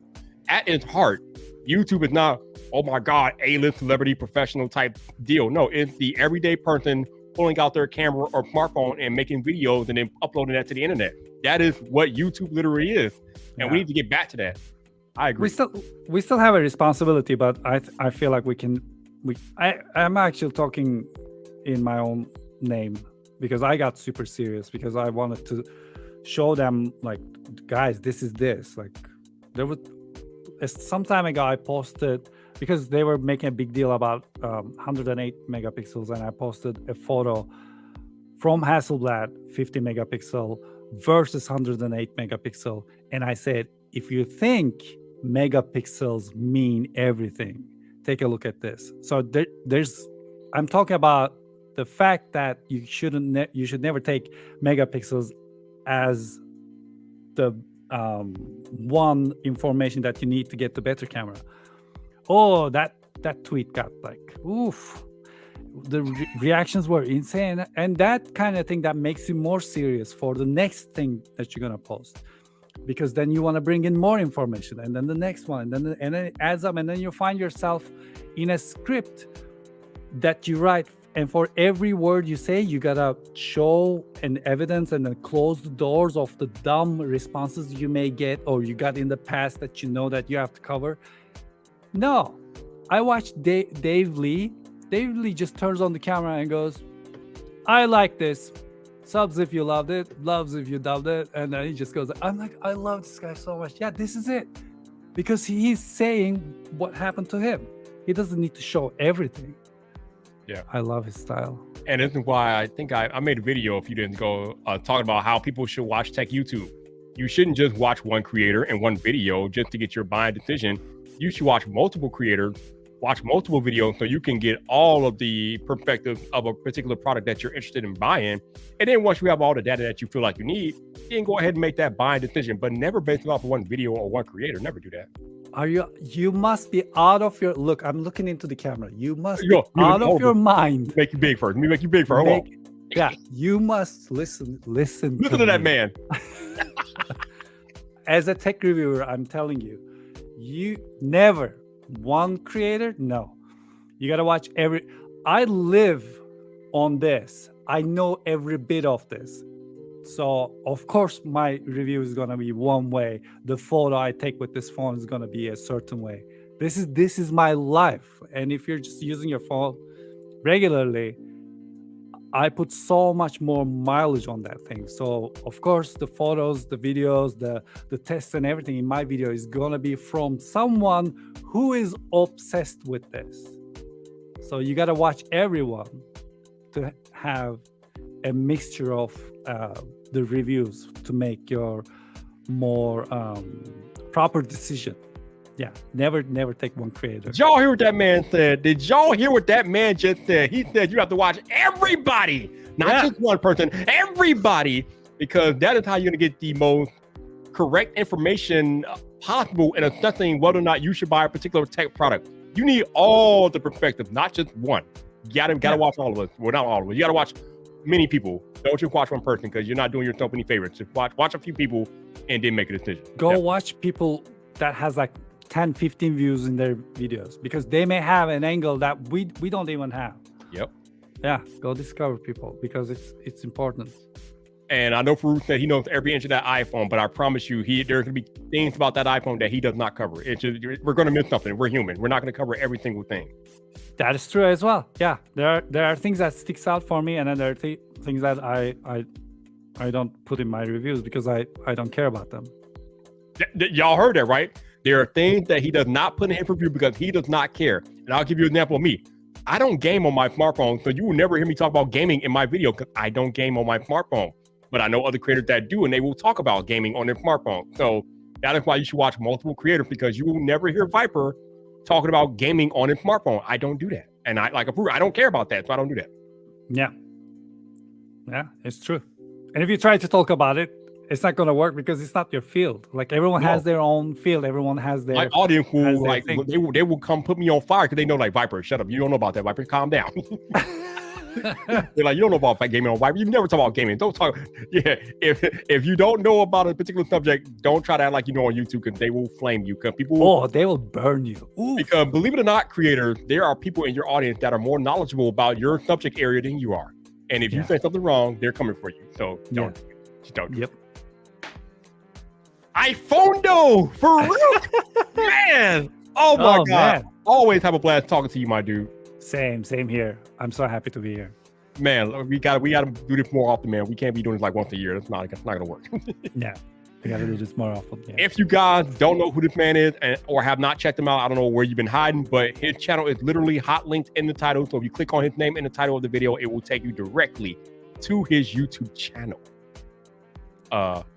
at its heart, YouTube is not, oh my God, A-list celebrity professional type deal. No, it's the everyday person pulling out their camera or smartphone and making videos and then uploading that to the internet. That is what YouTube literally is. And we need to get back to that. I agree. We still have a responsibility, but I feel like I'm actually talking in my own name because I got super serious because I wanted to show them like, guys, this is this. Like there was some time ago I posted because they were making a big deal about 108 megapixels, and I posted a photo from Hasselblad 50 megapixel versus 108 megapixel, and I said, if you think megapixels mean everything, take a look at this. So I'm talking about the fact that you should never take megapixels as the one information that you need to get the better camera. Oh, that tweet got like, oof. The reactions were insane, and that kind of thing that makes you more serious for the next thing that you're gonna post, because then you want to bring in more information, and then the next one, and then it adds up, and then you find yourself in a script that you write, and for every word you say, you gotta show an evidence and then close the doors of the dumb responses you may get or you got in the past that you know that you have to cover. No, I watched Dave Lee. Dave Lee just turns on the camera and goes, I like this. Subs if you loved it, loves if you loved it. And then he just goes, I'm like, I love this guy so much. Yeah, this is it. Because he's saying what happened to him. He doesn't need to show everything. Yeah, I love his style. And this is why I think I made a video a few days ago talking about how people should watch tech YouTube. You shouldn't just watch one creator and one video just to get your buying decision. You should watch multiple creators, watch multiple videos so you can get all of the perspectives of a particular product that you're interested in buying. And then once you have all the data that you feel like you need, then go ahead and make that buying decision, but never based it off of one video or one creator. Never do that. You must be out of your look. I'm looking into the camera. You must be out of your mind. Make you big first. Let me make you big first. Hold on. Yeah, you must listen. Listen to that man. As a tech reviewer, I'm telling you, you never one creator. No, you gotta watch every. I live on this. I know every bit of this. So of course my review is gonna be one way. The photo I take with this phone is gonna be a certain way. This is my life. And if you're just using your phone regularly, I put so much more mileage on that thing. So of course the photos, the videos, the tests and everything in my video is gonna be from someone who is obsessed with this. So you gotta watch everyone to have a mixture of the reviews to make your more proper decision. Yeah, never take one creator. Did y'all hear what that man said? Did y'all hear what that man just said? He said you have to watch everybody, not just one person, everybody, because that is how you're gonna get the most correct information possible in assessing whether or not you should buy a particular tech product. You need all the perspectives, not just one. You gotta watch all of us. Well, not all of us. You gotta watch many people. Don't just watch one person because you're not doing yourself any favorites. Just watch a few people and then make a decision. Go watch people that has like 10, 15 views in their videos because they may have an angle that we don't even have. Yep. Yeah, go discover people because it's important. And I know Farouk said he knows every inch of that iPhone, but I promise you, there's gonna be things about that iPhone that he does not cover. It's just, we're gonna miss something. We're human. We're not gonna cover every single thing. That is true as well. Yeah, there are things that sticks out for me, and then there are things that I don't put in my reviews because I don't care about them. Y'all heard that, right? There are things that he does not put in his review because he does not care. And I'll give you an example of me. I don't game on my smartphone, so you will never hear me talk about gaming in my video because I don't game on my smartphone. But I know other creators that do, and they will talk about gaming on their smartphone. So that is why you should watch multiple creators because you will never hear Viper talking about gaming on his smartphone. I don't do that. And I don't care about that, so I don't do that. Yeah. Yeah, it's true. And if you try to talk about it, it's not going to work because it's not your field. Like everyone has their own field. Everyone has their my audience will like thing. they will come put me on fire because they know like Viper, shut up. You don't know about that, Viper. Calm down. They're like, you don't know about gaming on Viper. You never talk about gaming. Don't talk. Yeah, if you don't know about a particular subject, don't try to act like you know on YouTube because they will flame you. Because people, they will burn you. Ooh. Because believe it or not, creators, there are people in your audience that are more knowledgeable about your subject area than you are. And if you say something wrong, they're coming for you. So don't. Yep. iPhone for real, man. Oh my God! Man. Always have a blast talking to you, my dude. Same here. I'm so happy to be here. Man, we gotta do this more often, man. We can't be doing this like once a year. That's not gonna work. Yeah, we gotta do this more often. Yeah. If you guys don't know who this man is or have not checked him out, I don't know where you've been hiding, but his channel is literally hot linked in the title. So if you click on his name in the title of the video, it will take you directly to his YouTube channel.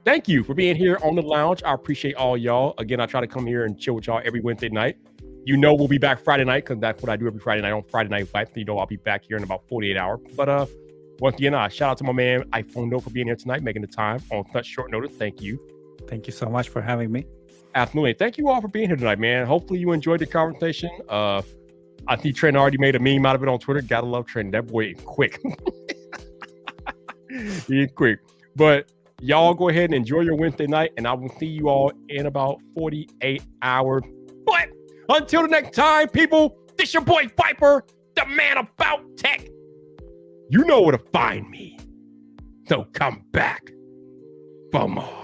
Thank you for being here on the lounge. I appreciate all y'all. Again, I try to come here and chill with y'all every Wednesday night. You know we'll be back Friday night because that's what I do every Friday night on Friday Night Fights. You know I'll be back here in about 48 hours. But once again, shout out to my man iPhone for being here tonight, making the time on such short notice. Thank you. Thank you so much for having me. Absolutely. Thank you all for being here tonight, man. Hopefully you enjoyed the conversation. I see Trent already made a meme out of it on Twitter. Gotta love Trent. That boy is quick. He's quick. But y'all go ahead and enjoy your Wednesday night, and I will see you all in about 48 hours. But until the next time, people, this your boy Viper, the man about tech. You know where to find me. So come back for more.